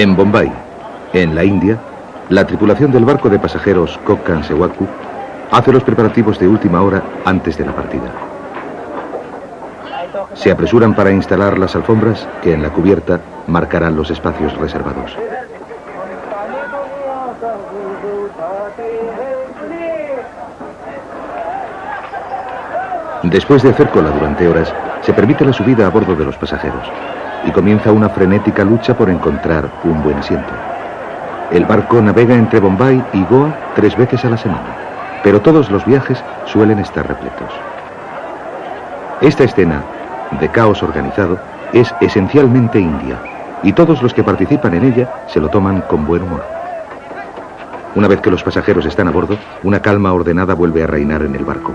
En Bombay, en la India, la tripulación del barco de pasajeros Kokkan Sewaku hace los preparativos de última hora antes de la partida. Se apresuran para instalar las alfombras que en la cubierta marcarán los espacios reservados. Después de hacer cola durante horas, se permite la subida a bordo de los pasajeros y comienza una frenética lucha por encontrar un buen asiento. El barco navega entre Bombay y Goa 3 veces a la semana, pero todos los viajes suelen estar repletos. Esta escena de caos organizado es esencialmente india y todos los que participan en ella se lo toman con buen humor. Una vez que los pasajeros están a bordo, una calma ordenada vuelve a reinar en el barco.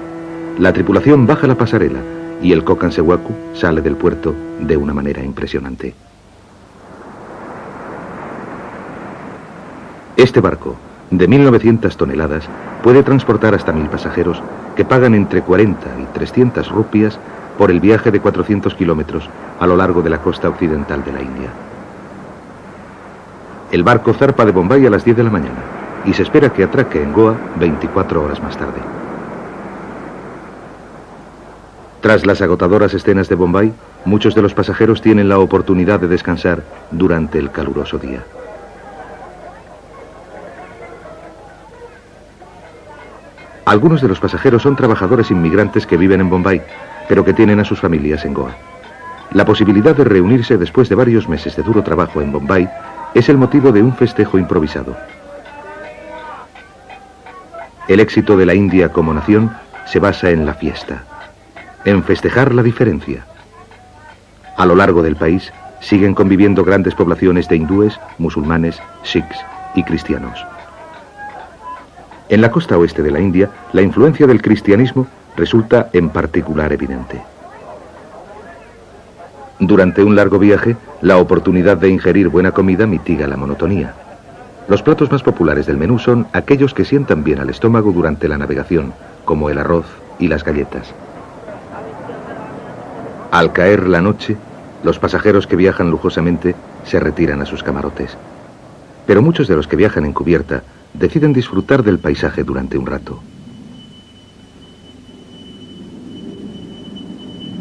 La tripulación baja la pasarela y el Kokkan Sewaku sale del puerto de una manera impresionante. Este barco, de 1900 toneladas, puede transportar hasta 1000 pasajeros que pagan entre 40 y 300 rupias por el viaje de 400 kilómetros a lo largo de la costa occidental de la India. El barco zarpa de Bombay a las 10 de la mañana y se espera que atraque en Goa 24 horas más tarde. Tras las agotadoras escenas de Bombay, muchos de los pasajeros tienen la oportunidad de descansar durante el caluroso día. Algunos de los pasajeros son trabajadores inmigrantes que viven en Bombay, pero que tienen a sus familias en Goa. La posibilidad de reunirse después de varios meses de duro trabajo en Bombay es el motivo de un festejo improvisado. El éxito de la India como nación se basa en la fiesta, en festejar la diferencia. A lo largo del país siguen conviviendo grandes poblaciones de hindúes, musulmanes, sikhs y cristianos. En la costa oeste de la India, la influencia del cristianismo resulta en particular evidente. Durante un largo viaje, la oportunidad de ingerir buena comida mitiga la monotonía. Los platos más populares del menú son aquellos que sientan bien al estómago durante la navegación, como el arroz y las galletas. Al caer la noche, los pasajeros que viajan lujosamente se retiran a sus camarotes. Pero muchos de los que viajan en cubierta deciden disfrutar del paisaje durante un rato.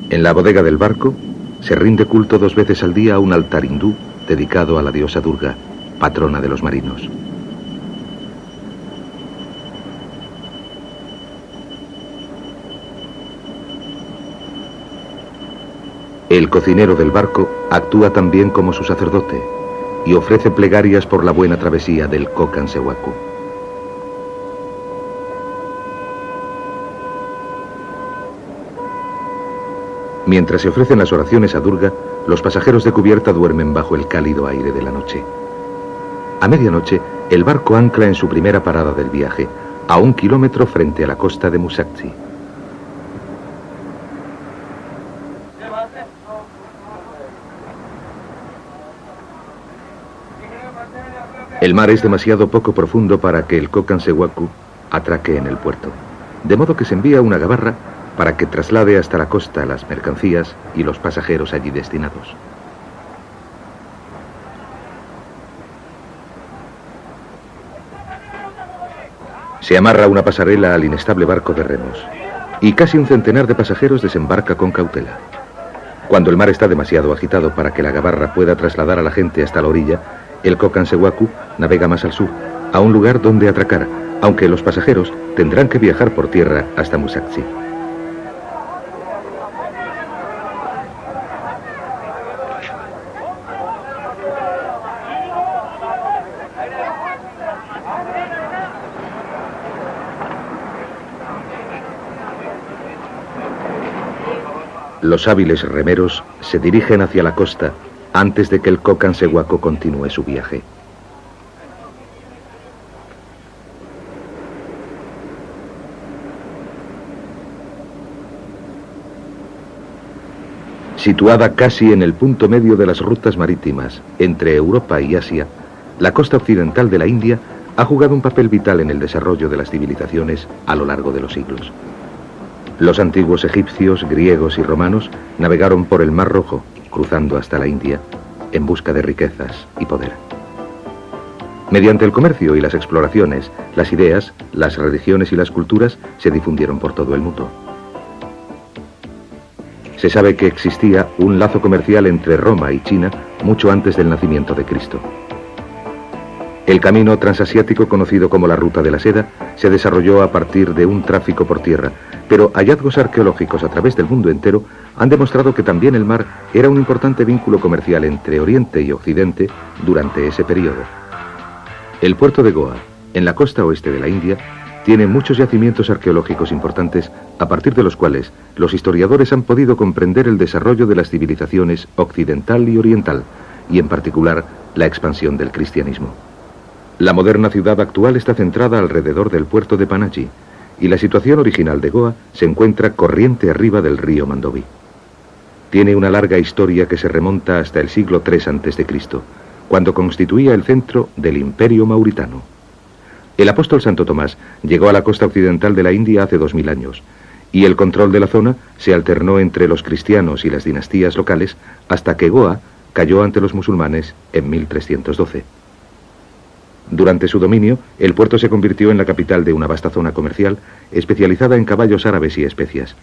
En la bodega del barco se rinde culto 2 veces al día a un altar hindú dedicado a la diosa Durga, patrona de los marinos. El cocinero del barco actúa también como su sacerdote y ofrece plegarias por la buena travesía del Kokkan Sewaku. Mientras se ofrecen las oraciones a Durga, los pasajeros de cubierta duermen bajo el cálido aire de la noche. A medianoche, el barco ancla en su primera parada del viaje, a 1 kilómetro frente a la costa de Musakchi. El mar es demasiado poco profundo para que el Kokkan Sewaku atraque en el puerto, de modo que se envía una gabarra para que traslade hasta la costa las mercancías y los pasajeros allí destinados. Se amarra una pasarela al inestable barco de remos y casi un centenar de pasajeros desembarca con cautela. Cuando el mar está demasiado agitado para que la gabarra pueda trasladar a la gente hasta la orilla, el Kokkan Sewaku navega más al sur, a un lugar donde atracar, aunque los pasajeros tendrán que viajar por tierra hasta Musakchi. Los hábiles remeros se dirigen hacia la costa antes de que el Kokkan Sewaku continúe su viaje. Situada casi en el punto medio de las rutas marítimas entre Europa y Asia, la costa occidental de la India ha jugado un papel vital en el desarrollo de las civilizaciones a lo largo de los siglos. Los antiguos egipcios, griegos y romanos navegaron por el Mar Rojo, cruzando hasta la India, en busca de riquezas y poder. Mediante el comercio y las exploraciones, las ideas, las religiones y las culturas se difundieron por todo el mundo. Se sabe que existía un lazo comercial entre Roma y China mucho antes del nacimiento de Cristo. El camino transasiático, conocido como la Ruta de la Seda, se desarrolló a partir de un tráfico por tierra, pero hallazgos arqueológicos a través del mundo entero han demostrado que también el mar era un importante vínculo comercial entre Oriente y Occidente durante ese periodo. El puerto de Goa, en la costa oeste de la India, tiene muchos yacimientos arqueológicos importantes, a partir de los cuales los historiadores han podido comprender el desarrollo de las civilizaciones occidental y oriental, y en particular la expansión del cristianismo. La moderna ciudad actual está centrada alrededor del puerto de Panaji, y la situación original de Goa se encuentra corriente arriba del río Mandovi. Tiene una larga historia que se remonta hasta el siglo III a.C., cuando constituía el centro del Imperio Mauritano. El apóstol Santo Tomás llegó a la costa occidental de la India hace 2000 años, y el control de la zona se alternó entre los cristianos y las dinastías locales hasta que Goa cayó ante los musulmanes en 1312. Durante su dominio, el puerto se convirtió en la capital de una vasta zona comercial especializada en caballos árabes y especias.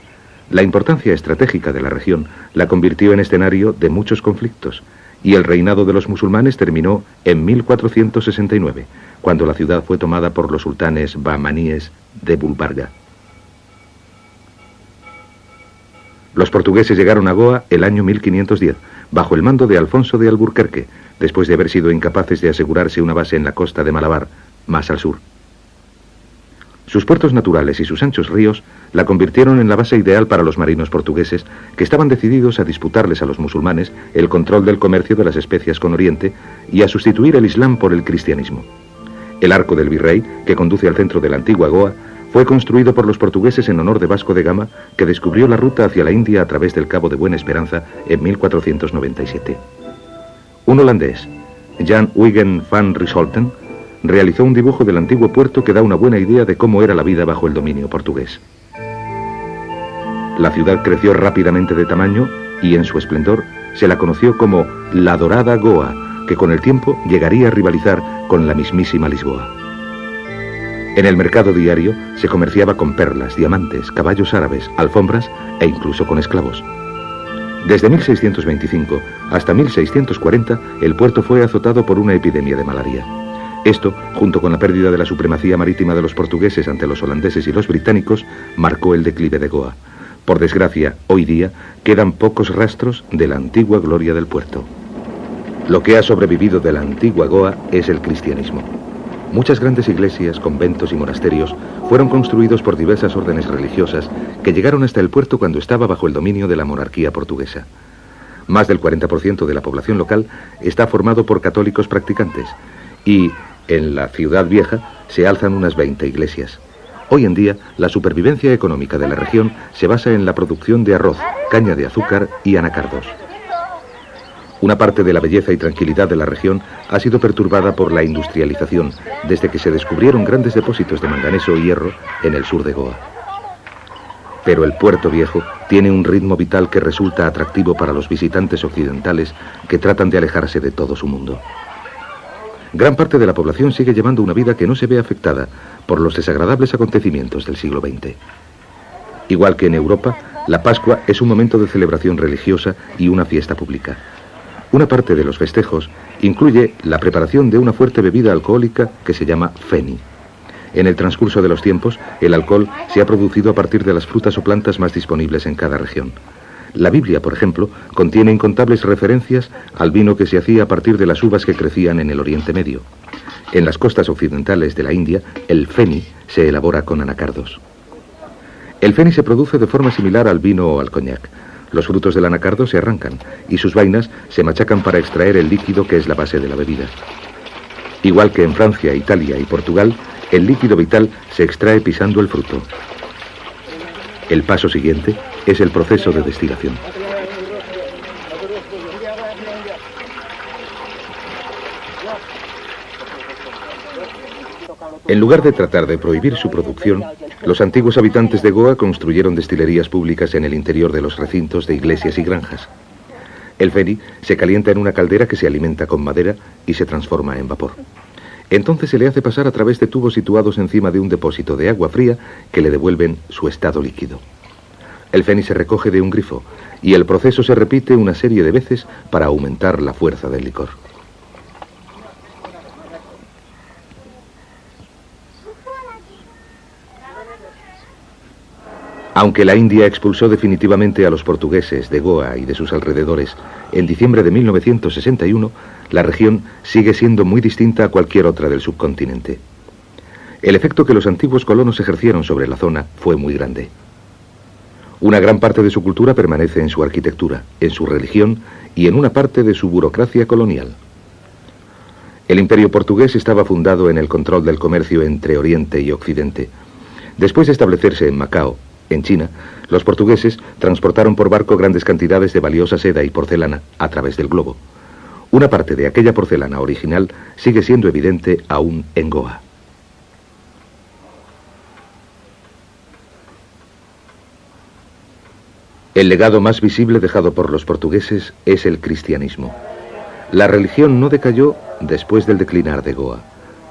La importancia estratégica de la región la convirtió en escenario de muchos conflictos, y el reinado de los musulmanes terminó en 1469, cuando la ciudad fue tomada por los sultanes bahmaníes de Gulbarga. Los portugueses llegaron a Goa el año 1510, bajo el mando de Alfonso de Alburquerque, después de haber sido incapaces de asegurarse una base en la costa de Malabar, más al sur. Sus puertos naturales y sus anchos ríos la convirtieron en la base ideal para los marinos portugueses, que estaban decididos a disputarles a los musulmanes el control del comercio de las especias con Oriente y a sustituir el Islam por el cristianismo. El arco del Virrey, que conduce al centro de la antigua Goa, fue construido por los portugueses en honor de Vasco de Gama, que descubrió la ruta hacia la India a través del Cabo de Buena Esperanza en 1497. Un holandés, Jan Huygen van Riesholten, realizó un dibujo del antiguo puerto que da una buena idea de cómo era la vida bajo el dominio portugués. La ciudad creció rápidamente de tamaño y en su esplendor se la conoció como la Dorada Goa, que con el tiempo llegaría a rivalizar con la mismísima Lisboa. En el mercado diario se comerciaba con perlas, diamantes, caballos árabes, alfombras e incluso con esclavos. Desde 1625 hasta 1640 el puerto fue azotado por una epidemia de malaria. Esto, junto con la pérdida de la supremacía marítima de los portugueses ante los holandeses y los británicos, marcó el declive de Goa. Por desgracia, hoy día quedan pocos rastros de la antigua gloria del puerto. Lo que ha sobrevivido de la antigua Goa es el cristianismo. Muchas grandes iglesias, conventos y monasterios fueron construidos por diversas órdenes religiosas que llegaron hasta el puerto cuando estaba bajo el dominio de la monarquía portuguesa. Más del 40% de la población local está formado por católicos practicantes y en la ciudad vieja se alzan unas 20 iglesias. Hoy en día, la supervivencia económica de la región se basa en la producción de arroz, caña de azúcar y anacardos. Una parte de la belleza y tranquilidad de la región ha sido perturbada por la industrialización, desde que se descubrieron grandes depósitos de manganeso y hierro en el sur de Goa. Pero el puerto viejo tiene un ritmo vital que resulta atractivo para los visitantes occidentales que tratan de alejarse de todo su mundo. Gran parte de la población sigue llevando una vida que no se ve afectada por los desagradables acontecimientos del siglo XX. Igual que en Europa, la Pascua es un momento de celebración religiosa y una fiesta pública. Una parte de los festejos incluye la preparación de una fuerte bebida alcohólica que se llama feni. En el transcurso de los tiempos, el alcohol se ha producido a partir de las frutas o plantas más disponibles en cada región. La Biblia, por ejemplo, contiene incontables referencias al vino que se hacía a partir de las uvas que crecían en el Oriente Medio. En las costas occidentales de la India, el feni se elabora con anacardos. El feni se produce de forma similar al vino o al coñac. Los frutos del anacardo se arrancan y sus vainas se machacan para extraer el líquido que es la base de la bebida. Igual que en Francia, Italia y Portugal, el líquido vital se extrae pisando el fruto. El paso siguiente es el proceso de destilación. En lugar de tratar de prohibir su producción, los antiguos habitantes de Goa construyeron destilerías públicas en el interior de los recintos de iglesias y granjas. El feni se calienta en una caldera que se alimenta con madera y se transforma en vapor. Entonces se le hace pasar a través de tubos situados encima de un depósito de agua fría que le devuelven su estado líquido. El fénix se recoge de un grifo y el proceso se repite una serie de veces para aumentar la fuerza del licor. Aunque la India expulsó definitivamente a los portugueses de Goa y de sus alrededores en diciembre de 1961, la región sigue siendo muy distinta a cualquier otra del subcontinente. El efecto que los antiguos colonos ejercieron sobre la zona fue muy grande. Una gran parte de su cultura permanece en su arquitectura, en su religión y en una parte de su burocracia colonial. El imperio portugués estaba fundado en el control del comercio entre Oriente y Occidente. Después de establecerse en Macao, en China, los portugueses transportaron por barco grandes cantidades de valiosa seda y porcelana a través del globo. Una parte de aquella porcelana original sigue siendo evidente aún en Goa. El legado más visible dejado por los portugueses es el cristianismo. La religión no decayó después del declinar de Goa.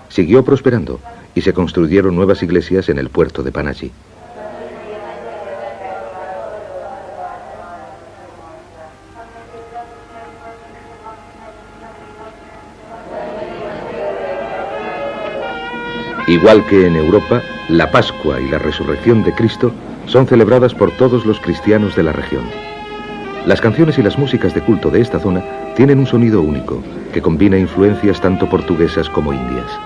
Siguió prosperando y se construyeron nuevas iglesias en el puerto de Panaji. Igual que en Europa, la Pascua y la Resurrección de Cristo son celebradas por todos los cristianos de la región. Las canciones y las músicas de culto de esta zona tienen un sonido único, que combina influencias tanto portuguesas como indias.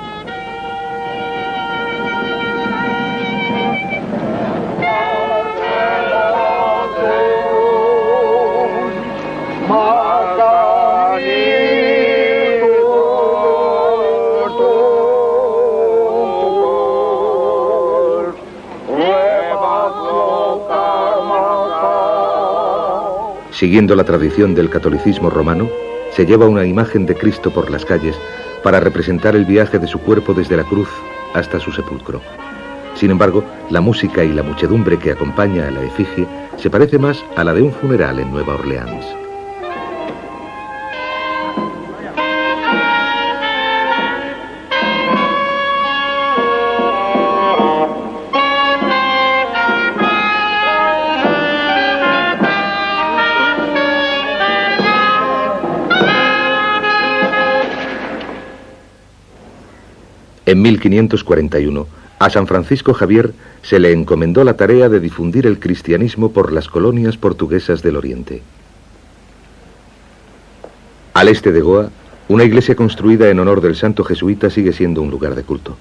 Siguiendo la tradición del catolicismo romano, se lleva una imagen de Cristo por las calles para representar el viaje de su cuerpo desde la cruz hasta su sepulcro. Sin embargo, la música y la muchedumbre que acompaña a la efigie se parece más a la de un funeral en Nueva Orleans. En 1541, a San Francisco Javier se le encomendó la tarea de difundir el cristianismo por las colonias portuguesas del Oriente. Al este de Goa, una iglesia construida en honor del santo jesuita sigue siendo un lugar de culto.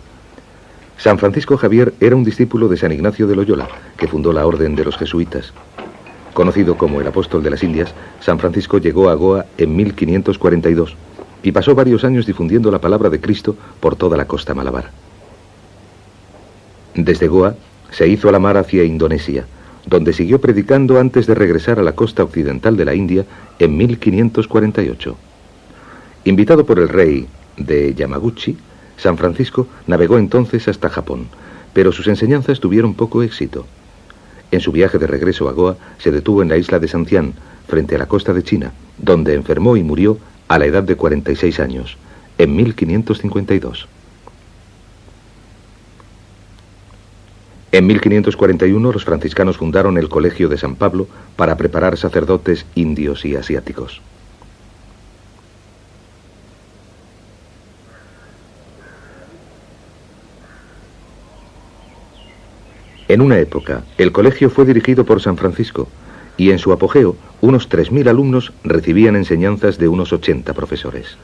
San Francisco Javier era un discípulo de San Ignacio de Loyola, que fundó la orden de los jesuitas. Conocido como el apóstol de las Indias, San Francisco llegó a Goa en 1542 y pasó varios años difundiendo la palabra de Cristo por toda la costa malabar. Desde Goa se hizo a la mar hacia Indonesia, donde siguió predicando antes de regresar a la costa occidental de la India en 1548. Invitado por el rey de Yamaguchi, San Francisco navegó entonces hasta Japón, pero sus enseñanzas tuvieron poco éxito. En su viaje de regreso a Goa se detuvo en la isla de Santián, frente a la costa de China, donde enfermó y murió a la edad de 46 años, en 1552. En 1541 los franciscanos fundaron el Colegio de San Pablo para preparar sacerdotes indios y asiáticos. En una época, el colegio fue dirigido por San Francisco, y en su apogeo, unos 3.000 alumnos recibían enseñanzas de unos 80 profesores.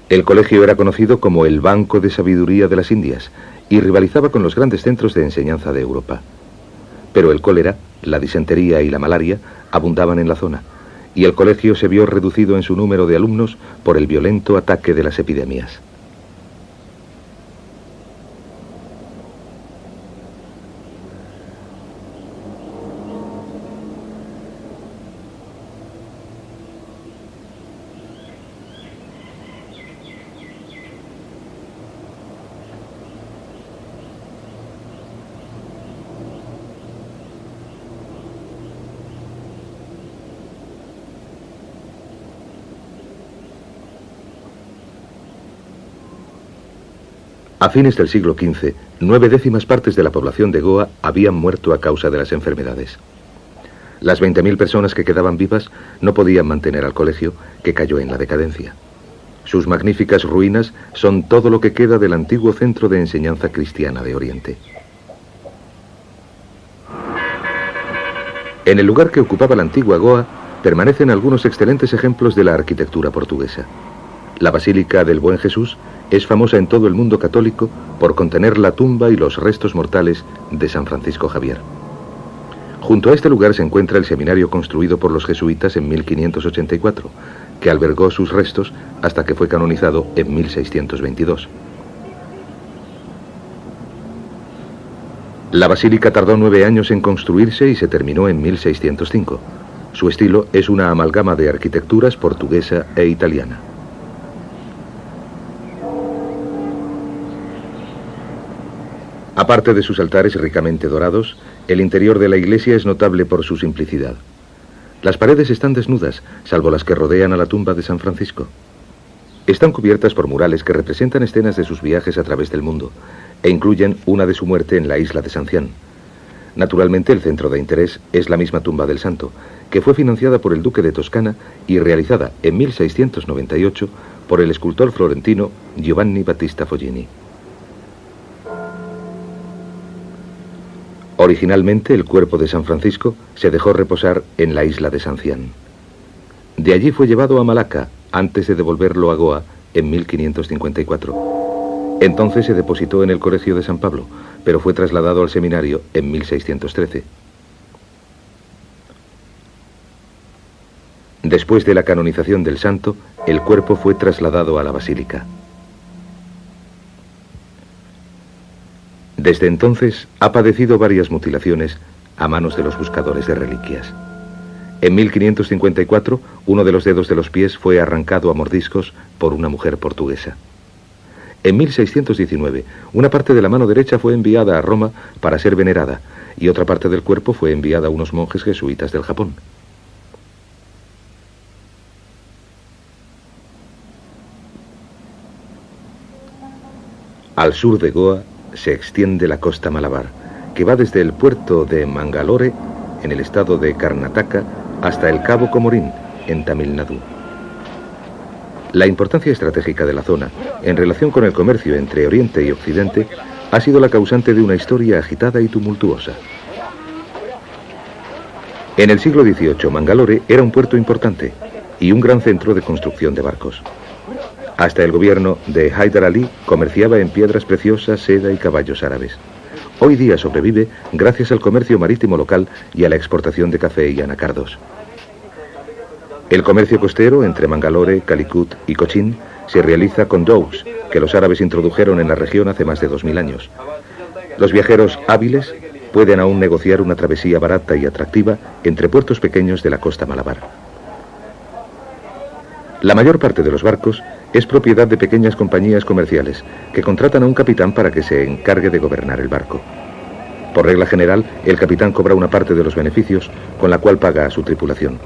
El colegio era conocido como el Banco de Sabiduría de las Indias y rivalizaba con los grandes centros de enseñanza de Europa. Pero el cólera, la disentería y la malaria abundaban en la zona, y el colegio se vio reducido en su número de alumnos por el violento ataque de las epidemias. A fines del siglo XV, 9/10 de la población de Goa habían muerto a causa de las enfermedades. Las 20.000 personas que quedaban vivas no podían mantener al colegio, que cayó en la decadencia. Sus magníficas ruinas son todo lo que queda del antiguo centro de enseñanza cristiana de Oriente. En el lugar que ocupaba la antigua Goa permanecen algunos excelentes ejemplos de la arquitectura portuguesa. La Basílica del Buen Jesús es famosa en todo el mundo católico por contener la tumba y los restos mortales de San Francisco Javier. Junto a este lugar se encuentra el seminario construido por los jesuitas en 1584, que albergó sus restos hasta que fue canonizado en 1622. La basílica tardó 9 años en construirse y se terminó en 1605. Su estilo es una amalgama de arquitecturas portuguesa e italiana. Aparte de sus altares ricamente dorados, el interior de la iglesia es notable por su simplicidad. Las paredes están desnudas, salvo las que rodean a la tumba de San Francisco. Están cubiertas por murales que representan escenas de sus viajes a través del mundo, e incluyen una de su muerte en la isla de San Cian. Naturalmente, el centro de interés es la misma tumba del santo, que fue financiada por el duque de Toscana y realizada en 1698 por el escultor florentino Giovanni Battista Foggini. Originalmente, el cuerpo de San Francisco se dejó reposar en la isla de San Cian. De allí fue llevado a Malaca, antes de devolverlo a Goa en 1554. Entonces se depositó en el Colegio de San Pablo, pero fue trasladado al seminario en 1613. Después de la canonización del santo, el cuerpo fue trasladado a la basílica. Desde entonces ha padecido varias mutilaciones a manos de los buscadores de reliquias. En 1554, uno de los dedos de los pies fue arrancado a mordiscos por una mujer portuguesa. En 1619, una parte de la mano derecha fue enviada a Roma para ser venerada y otra parte del cuerpo fue enviada a unos monjes jesuitas del Japón. Al sur de Goa se extiende la costa Malabar, que va desde el puerto de Mangalore, en el estado de Karnataka, hasta el cabo Comorín, en Tamil Nadu. La importancia estratégica de la zona, en relación con el comercio entre Oriente y Occidente, ha sido la causante de una historia agitada y tumultuosa. En el siglo XVIII, Mangalore era un puerto importante y un gran centro de construcción de barcos. Hasta el gobierno de Haidar Ali comerciaba en piedras preciosas, seda y caballos árabes. Hoy día sobrevive gracias al comercio marítimo local y a la exportación de café y anacardos. El comercio costero entre Mangalore, Calicut y Cochin se realiza con dhows, que los árabes introdujeron en la región hace más de 2000 años. Los viajeros hábiles pueden aún negociar una travesía barata y atractiva entre puertos pequeños de la costa Malabar. La mayor parte de los barcos es propiedad de pequeñas compañías comerciales que contratan a un capitán para que se encargue de gobernar el barco. Por regla general, el capitán cobra una parte de los beneficios, con la cual paga a su tripulación.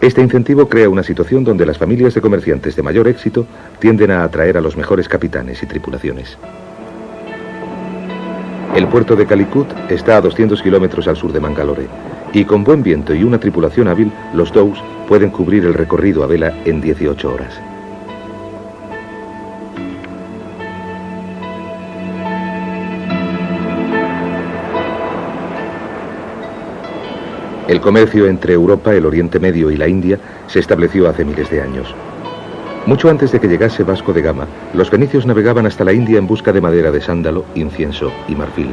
Este incentivo crea una situación donde las familias de comerciantes de mayor éxito tienden a atraer a los mejores capitanes y tripulaciones. El puerto de Calicut está a 200 kilómetros al sur de Mangalore, y con buen viento y una tripulación hábil, los dhows pueden cubrir el recorrido a vela en 18 horas. El comercio entre Europa, el Oriente Medio y la India se estableció hace miles de años. Mucho antes de que llegase Vasco de Gama, los fenicios navegaban hasta la India en busca de madera de sándalo, incienso y marfil.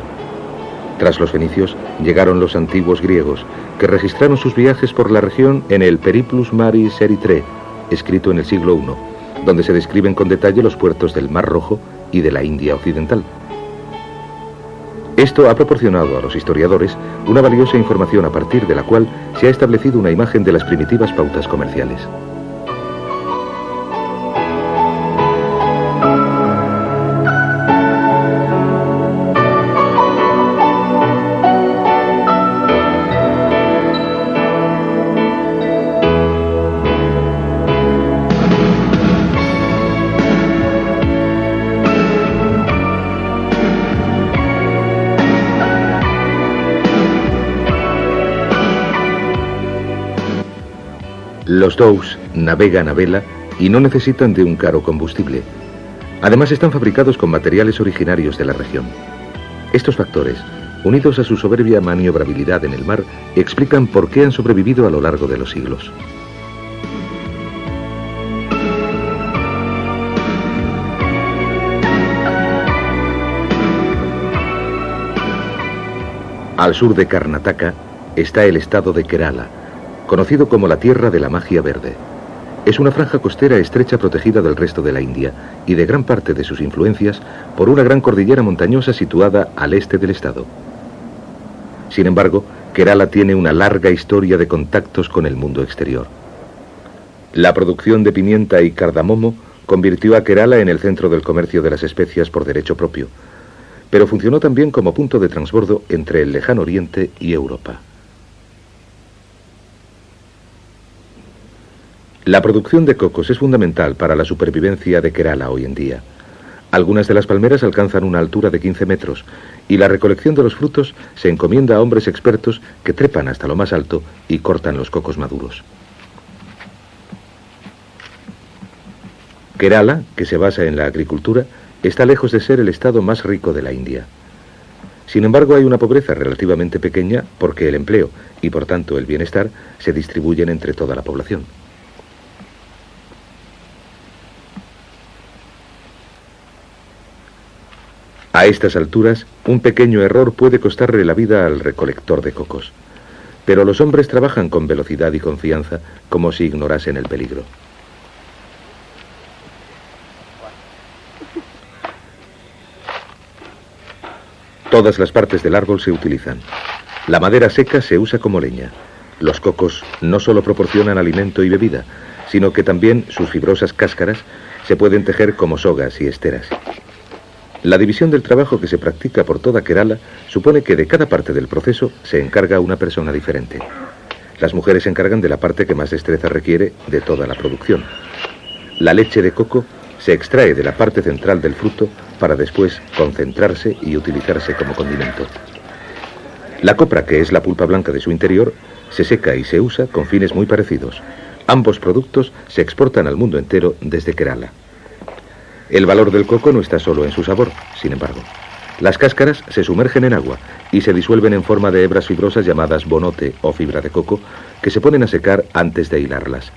Tras los fenicios, llegaron los antiguos griegos, que registraron sus viajes por la región en el Periplus Maris Erythrae, escrito en el siglo I, donde se describen con detalle los puertos del Mar Rojo y de la India Occidental. Esto ha proporcionado a los historiadores una valiosa información a partir de la cual se ha establecido una imagen de las primitivas pautas comerciales. Los dhows navegan a vela y no necesitan de un caro combustible. Además, están fabricados con materiales originarios de la región. Estos factores, unidos a su soberbia maniobrabilidad en el mar, explican por qué han sobrevivido a lo largo de los siglos. Al sur de Karnataka está el estado de Kerala, conocido como la tierra de la magia verde. Es una franja costera estrecha protegida del resto de la India y de gran parte de sus influencias por una gran cordillera montañosa situada al este del estado. Sin embargo, Kerala tiene una larga historia de contactos con el mundo exterior. La producción de pimienta y cardamomo convirtió a Kerala en el centro del comercio de las especias por derecho propio, pero funcionó también como punto de transbordo entre el lejano oriente y Europa. La producción de cocos es fundamental para la supervivencia de Kerala hoy en día. Algunas de las palmeras alcanzan una altura de 15 metros y la recolección de los frutos se encomienda a hombres expertos que trepan hasta lo más alto y cortan los cocos maduros. Kerala, que se basa en la agricultura, está lejos de ser el estado más rico de la India. Sin embargo, hay una pobreza relativamente pequeña porque el empleo y por tanto el bienestar se distribuyen entre toda la población. A estas alturas, un pequeño error puede costarle la vida al recolector de cocos, pero los hombres trabajan con velocidad y confianza como si ignorasen el peligro. Todas las partes del árbol se utilizan. La madera seca se usa como leña. Los cocos no solo proporcionan alimento y bebida, sino que también sus fibrosas cáscaras se pueden tejer como sogas y esteras. La división del trabajo que se practica por toda Kerala supone que de cada parte del proceso se encarga una persona diferente. Las mujeres se encargan de la parte que más destreza requiere de toda la producción. La leche de coco se extrae de la parte central del fruto para después concentrarse y utilizarse como condimento. La copra, que es la pulpa blanca de su interior, se seca y se usa con fines muy parecidos. Ambos productos se exportan al mundo entero desde Kerala. El valor del coco no está solo en su sabor, sin embargo. Las cáscaras se sumergen en agua y se disuelven en forma de hebras fibrosas llamadas bonote o fibra de coco, que se ponen a secar antes de hilarlas.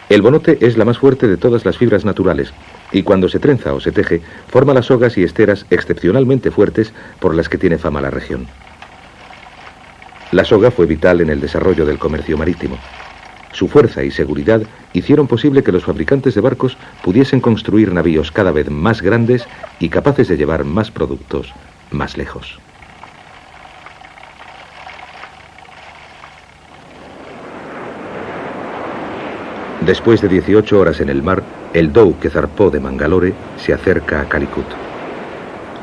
El bonote es la más fuerte de todas las fibras naturales y cuando se trenza o se teje, forma las sogas y esteras excepcionalmente fuertes por las que tiene fama la región. La soga fue vital en el desarrollo del comercio marítimo. Su fuerza y seguridad hicieron posible que los fabricantes de barcos pudiesen construir navíos cada vez más grandes y capaces de llevar más productos más lejos. Después de 18 horas en el mar, el dhow que zarpó de Mangalore se acerca a Calicut.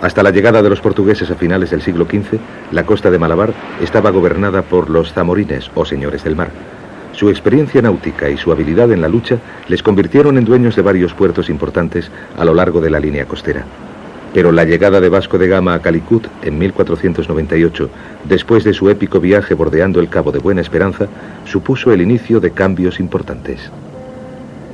Hasta la llegada de los portugueses a finales del siglo XV, la costa de Malabar estaba gobernada por los zamorines o señores del mar. Su experiencia náutica y su habilidad en la lucha les convirtieron en dueños de varios puertos importantes a lo largo de la línea costera. Pero la llegada de Vasco de Gama a Calicut en 1498, después de su épico viaje bordeando el Cabo de Buena Esperanza, supuso el inicio de cambios importantes.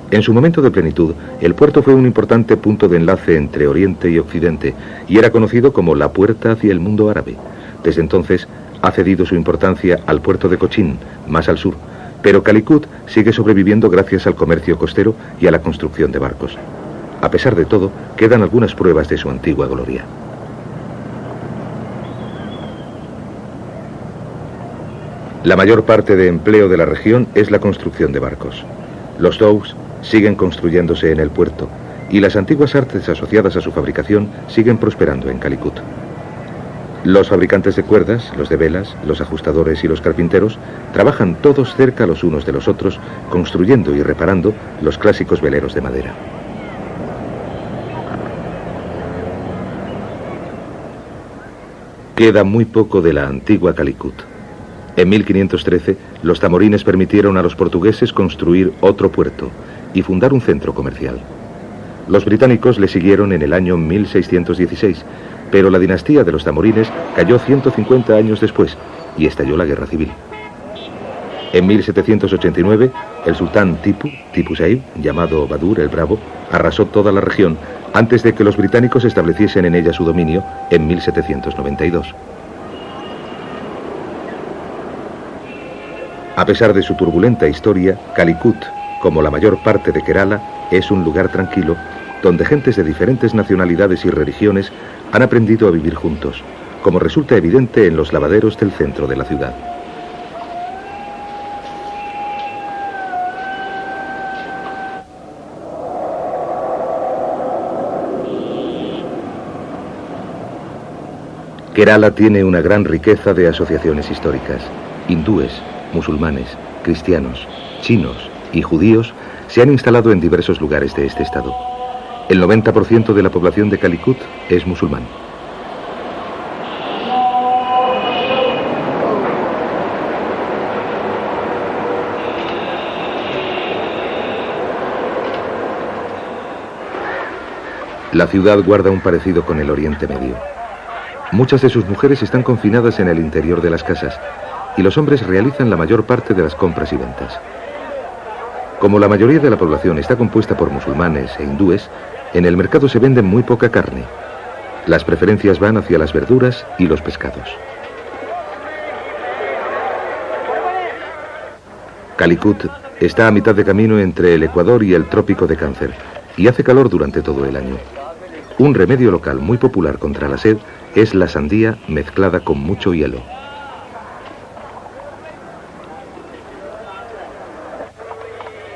En su momento de plenitud, el puerto fue un importante punto de enlace entre Oriente y Occidente y era conocido como la puerta hacia el mundo árabe. Desde entonces, ha cedido su importancia al puerto de Cochín, más al sur, pero Calicut sigue sobreviviendo gracias al comercio costero y a la construcción de barcos. A pesar de todo, quedan algunas pruebas de su antigua gloria. La mayor parte de empleo de la región es la construcción de barcos. Los dhows siguen construyéndose en el puerto y las antiguas artes asociadas a su fabricación siguen prosperando en Calicut. Los fabricantes de cuerdas, los de velas, los ajustadores y los carpinteros trabajan todos cerca los unos de los otros, construyendo y reparando los clásicos veleros de madera. Queda muy poco de la antigua Calicut. En 1513, los zamorines permitieron a los portugueses construir otro puerto y fundar un centro comercial. Los británicos le siguieron en el año 1616, pero la dinastía de los zamorines cayó 150 años después y estalló la guerra civil. En 1789, el sultán Tipu Saib, llamado Badur el Bravo, arrasó toda la región antes de que los británicos estableciesen en ella su dominio en 1792. A pesar de su turbulenta historia, Calicut, como la mayor parte de Kerala, es un lugar tranquilo donde gentes de diferentes nacionalidades y religiones han aprendido a vivir juntos, como resulta evidente en los lavaderos del centro de la ciudad. Kerala tiene una gran riqueza de asociaciones históricas. Hindúes, musulmanes, cristianos, chinos y judíos se han instalado en diversos lugares de este estado. El 90% de la población de Calicut es musulmán. La ciudad guarda un parecido con el Oriente Medio. Muchas de sus mujeres están confinadas en el interior de las casas y los hombres realizan la mayor parte de las compras y ventas. Como la mayoría de la población está compuesta por musulmanes e hindúes, en el mercado se vende muy poca carne. Las preferencias van hacia las verduras y los pescados. Calicut está a mitad de camino entre el Ecuador y el Trópico de Cáncer y hace calor durante todo el año. Un remedio local muy popular contra la sed es la sandía mezclada con mucho hielo.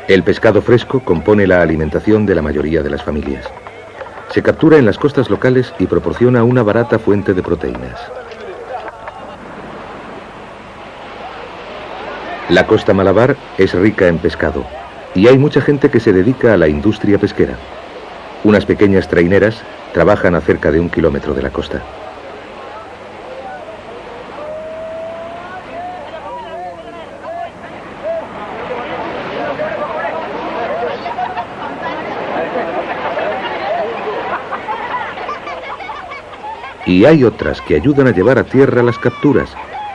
El pescado fresco compone la alimentación de la mayoría de las familias. Se captura en las costas locales y proporciona una barata fuente de proteínas. La costa Malabar es rica en pescado y hay mucha gente que se dedica a la industria pesquera. Unas pequeñas traineras trabajan a cerca de 1 kilómetro de la costa. Y hay otras que ayudan a llevar a tierra las capturas,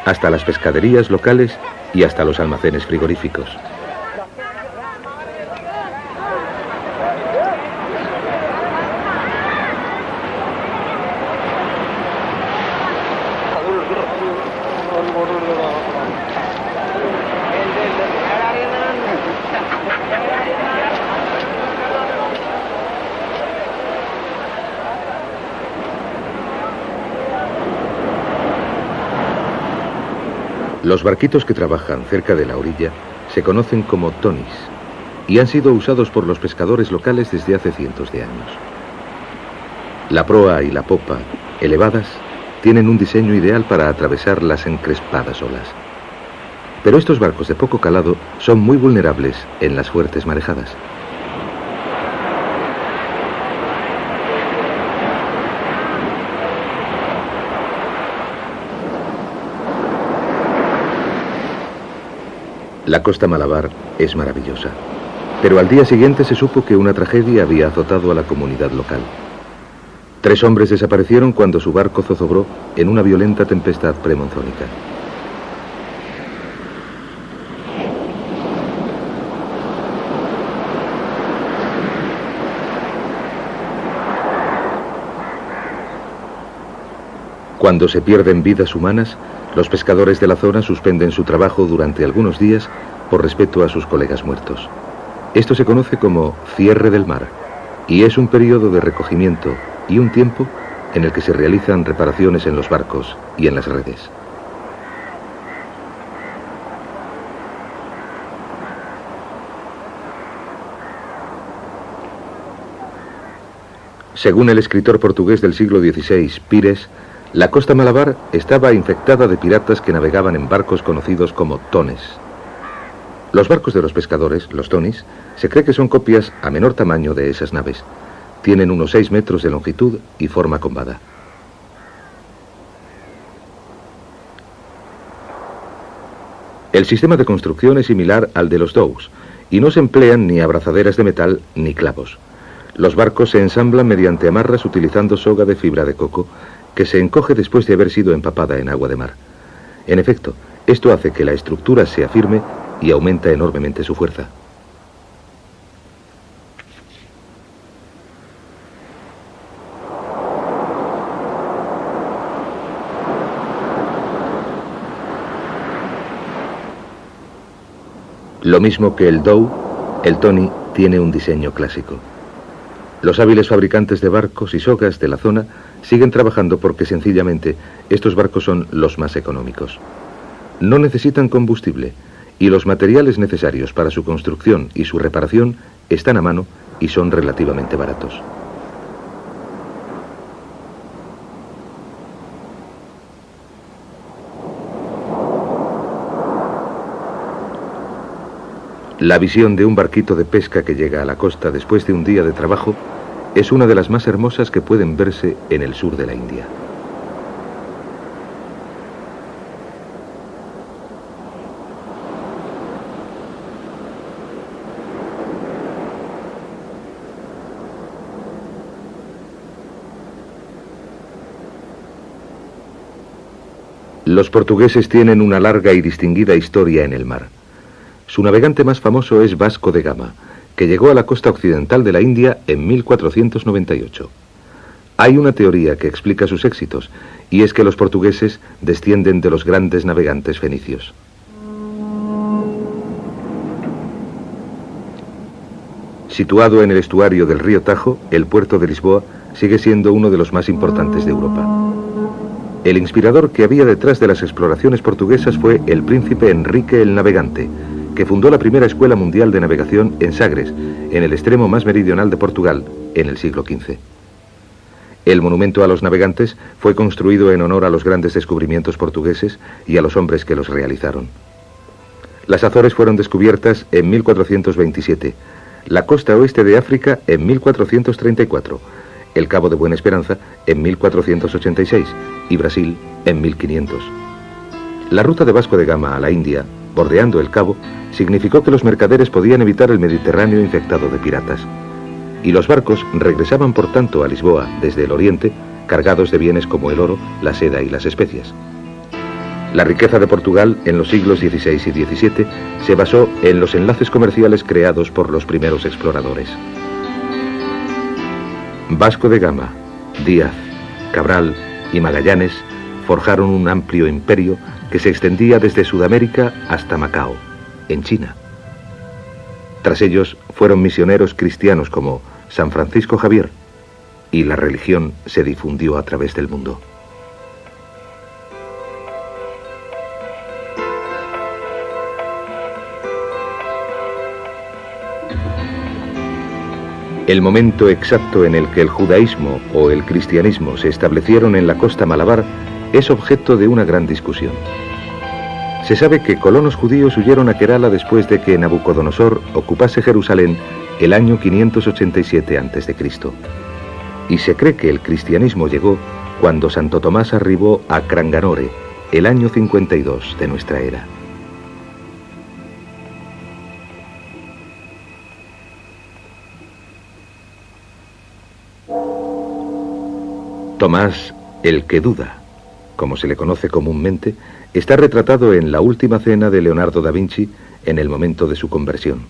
hasta las pescaderías locales y hasta los almacenes frigoríficos. Los barquitos que trabajan cerca de la orilla se conocen como tonis y han sido usados por los pescadores locales desde hace cientos de años. La proa y la popa, elevadas, tienen un diseño ideal para atravesar las encrespadas olas. Pero estos barcos de poco calado son muy vulnerables en las fuertes marejadas. La costa Malabar es maravillosa, pero al día siguiente se supo que una tragedia había azotado a la comunidad local. 3 hombres desaparecieron cuando su barco zozobró en una violenta tempestad premonzónica. Cuando se pierden vidas humanas, los pescadores de la zona suspenden su trabajo durante algunos días por respeto a sus colegas muertos. Esto se conoce como cierre del mar y es un periodo de recogimiento y un tiempo en el que se realizan reparaciones en los barcos y en las redes. Según el escritor portugués del siglo XVI, Pires, la costa Malabar estaba infectada de piratas que navegaban en barcos conocidos como tones. Los barcos de los pescadores, los tonis, se cree que son copias a menor tamaño de esas naves. Tienen unos 6 metros de longitud y forma combada. El sistema de construcción es similar al de los dhows y no se emplean ni abrazaderas de metal ni clavos. Los barcos se ensamblan mediante amarras utilizando soga de fibra de coco que se encoge después de haber sido empapada en agua de mar. En efecto, esto hace que la estructura sea firme y aumenta enormemente su fuerza. Lo mismo que el Dow, el Tony tiene un diseño clásico. Los hábiles fabricantes de barcos y sogas de la zona siguen trabajando porque sencillamente estos barcos son los más económicos. No necesitan combustible y los materiales necesarios para su construcción y su reparación están a mano y son relativamente baratos. La visión de un barquito de pesca que llega a la costa después de un día de trabajo es una de las más hermosas que pueden verse en el sur de la India. Los portugueses tienen una larga y distinguida historia en el mar. Su navegante más famoso es Vasco de Gama, que llegó a la costa occidental de la India en 1498. Hay una teoría que explica sus éxitos, y es que los portugueses descienden de los grandes navegantes fenicios. Situado en el estuario del río Tajo, el puerto de Lisboa sigue siendo uno de los más importantes de Europa. El inspirador que había detrás de las exploraciones portuguesas fue el príncipe Enrique el Navegante, que fundó la primera escuela mundial de navegación en Sagres, en el extremo más meridional de Portugal, en el siglo XV. El monumento a los navegantes fue construido en honor a los grandes descubrimientos portugueses y a los hombres que los realizaron. Las Azores fueron descubiertas en 1427, la costa oeste de África en 1434, el Cabo de Buena Esperanza en 1486 y Brasil en 1500. La ruta de Vasco de Gama a la India, bordeando el cabo, significó que los mercaderes podían evitar el Mediterráneo infectado de piratas. Y los barcos regresaban por tanto a Lisboa desde el oriente, cargados de bienes como el oro, la seda y las especias. La riqueza de Portugal en los siglos XVI y XVII se basó en los enlaces comerciales creados por los primeros exploradores. Vasco de Gama, Díaz, Cabral y Magallanes forjaron un amplio imperio que se extendía desde Sudamérica hasta Macao, en China. Tras ellos fueron misioneros cristianos como San Francisco Javier, y la religión se difundió a través del mundo. El momento exacto en el que el judaísmo o el cristianismo se establecieron en la costa malabar es objeto de una gran discusión. Se sabe que colonos judíos huyeron a Kerala después de que Nabucodonosor ocupase Jerusalén el año 587 a.C. Y se cree que el cristianismo llegó cuando Santo Tomás arribó a Cranganore, el año 52 de nuestra era. Tomás, el que duda, como se le conoce comúnmente, está retratado en La Última Cena de Leonardo da Vinci en el momento de su conversión.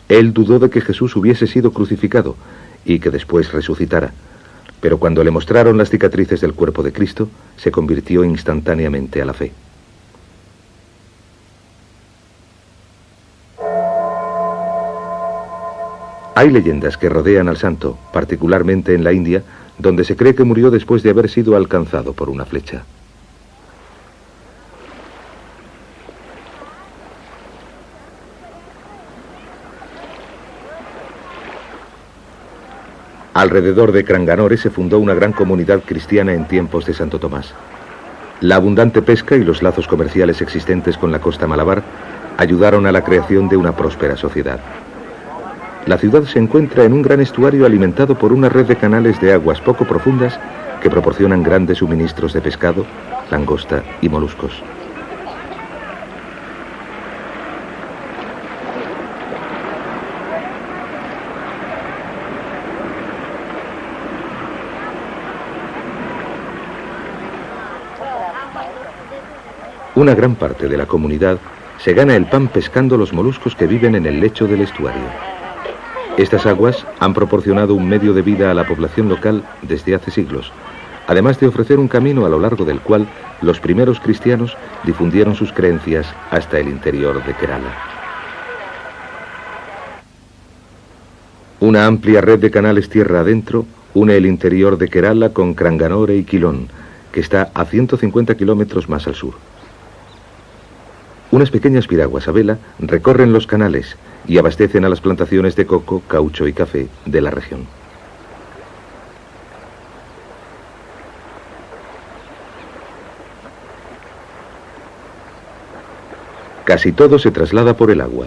Él dudó de que Jesús hubiese sido crucificado y que después resucitara, pero cuando le mostraron las cicatrices del cuerpo de Cristo, se convirtió instantáneamente a la fe. Hay leyendas que rodean al santo, particularmente en la India, donde se cree que murió después de haber sido alcanzado por una flecha. Alrededor de Cranganore se fundó una gran comunidad cristiana en tiempos de Santo Tomás. La abundante pesca y los lazos comerciales existentes con la costa malabar ayudaron a la creación de una próspera sociedad. La ciudad se encuentra en un gran estuario alimentado por una red de canales de aguas poco profundas que proporcionan grandes suministros de pescado, langosta y moluscos. Una gran parte de la comunidad se gana el pan pescando los moluscos que viven en el lecho del estuario. Estas aguas han proporcionado un medio de vida a la población local desde hace siglos, además de ofrecer un camino a lo largo del cual los primeros cristianos difundieron sus creencias hasta el interior de Kerala. Una amplia red de canales tierra adentro une el interior de Kerala con Cranganore y Quilón, que está a 150 kilómetros más al sur. Unas pequeñas piraguas a vela recorren los canales y abastecen a las plantaciones de coco, caucho y café de la región. Casi todo se traslada por el agua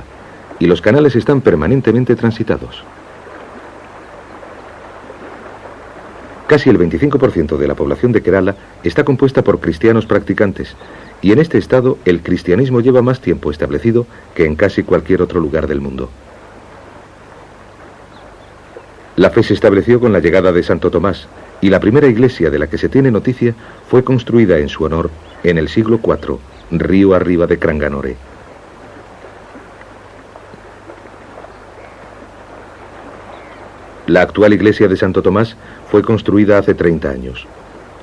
y los canales están permanentemente transitados. Casi el 25% de la población de Kerala está compuesta por cristianos practicantes, y en este estado el cristianismo lleva más tiempo establecido que en casi cualquier otro lugar del mundo. La fe se estableció con la llegada de Santo Tomás, y la primera iglesia de la que se tiene noticia fue construida en su honor en el siglo IV, río arriba de Cranganore. La actual iglesia de Santo Tomás fue construida hace 30 años,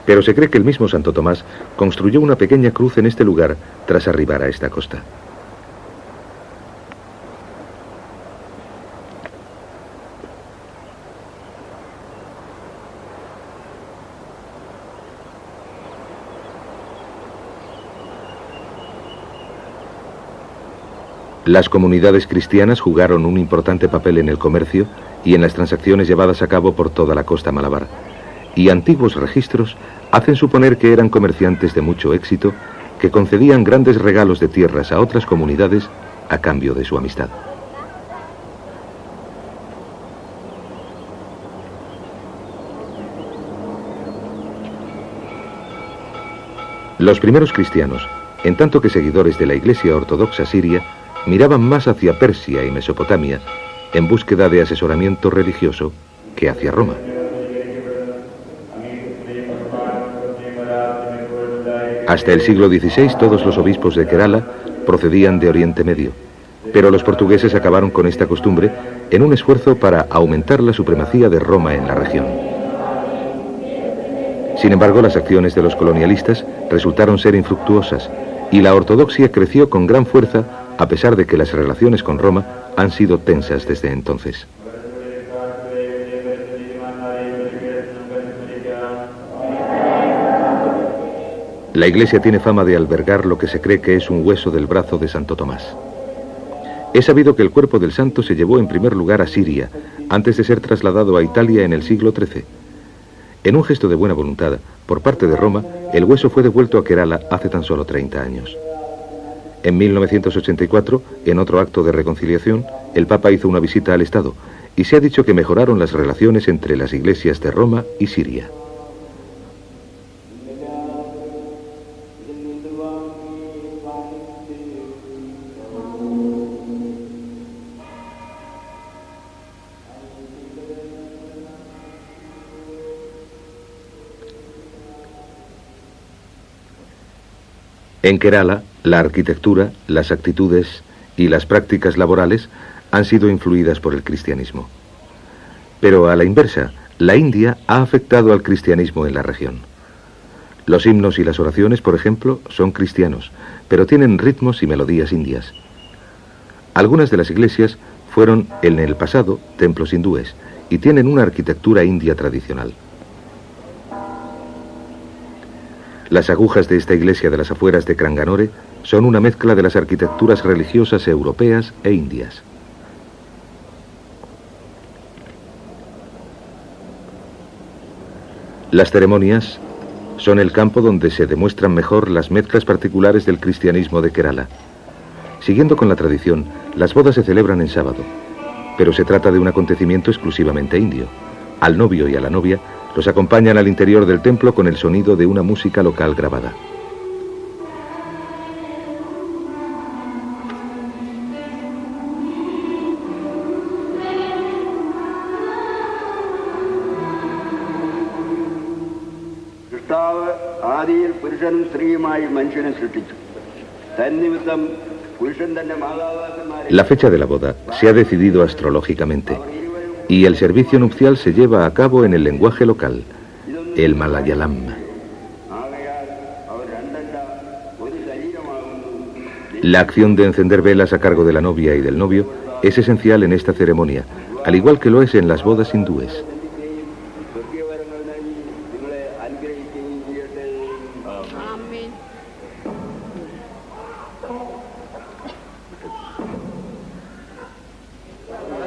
pero se cree que el mismo Santo Tomás construyó una pequeña cruz en este lugar tras arribar a esta costa. Las comunidades cristianas jugaron un importante papel en el comercio y en las transacciones llevadas a cabo por toda la costa malabar, y antiguos registros hacen suponer que eran comerciantes de mucho éxito que concedían grandes regalos de tierras a otras comunidades a cambio de su amistad. Los primeros cristianos, en tanto que seguidores de la Iglesia Ortodoxa siria, miraban más hacia Persia y Mesopotamia en búsqueda de asesoramiento religioso que hacia Roma. Hasta el siglo XVI todos los obispos de Kerala procedían de Oriente Medio, pero los portugueses acabaron con esta costumbre en un esfuerzo para aumentar la supremacía de Roma en la región. Sin embargo, las acciones de los colonialistas resultaron ser infructuosas y la ortodoxia creció con gran fuerza a pesar de que las relaciones con Roma han sido tensas desde entonces. La iglesia tiene fama de albergar lo que se cree que es un hueso del brazo de Santo Tomás. Es sabido que el cuerpo del santo se llevó en primer lugar a Siria, antes de ser trasladado a Italia en el siglo XIII. En un gesto de buena voluntad, por parte de Roma, el hueso fue devuelto a Kerala hace tan solo 30 años. En 1984, en otro acto de reconciliación, el Papa hizo una visita al Estado y se ha dicho que mejoraron las relaciones entre las iglesias de Roma y Siria. En Kerala, la arquitectura, las actitudes y las prácticas laborales han sido influidas por el cristianismo. Pero a la inversa, la India ha afectado al cristianismo en la región. Los himnos y las oraciones, por ejemplo, son cristianos, pero tienen ritmos y melodías indias. Algunas de las iglesias fueron en el pasado templos hindúes y tienen una arquitectura india tradicional. Las agujas de esta iglesia de las afueras de Cranganore son una mezcla de las arquitecturas religiosas europeas e indias. Las ceremonias son el campo donde se demuestran mejor las mezclas particulares del cristianismo de Kerala. Siguiendo con la tradición, las bodas se celebran en sábado, pero se trata de un acontecimiento exclusivamente indio. Al novio y a la novia los acompañan al interior del templo con el sonido de una música local grabada. ആദിയിൽ പുരുഷനും സ്ത്രീയുമായി മനുഷ്യനെ സൃഷ്ടിച്ചു. തന്നിമിത്തം La fecha de la boda se ha decidido astrológicamente y el servicio nupcial se lleva a cabo en el lenguaje local, el malayalam. La acción de encender velas a cargo de la novia y del novio es esencial en esta ceremonia, al igual que lo es en las bodas hindúes.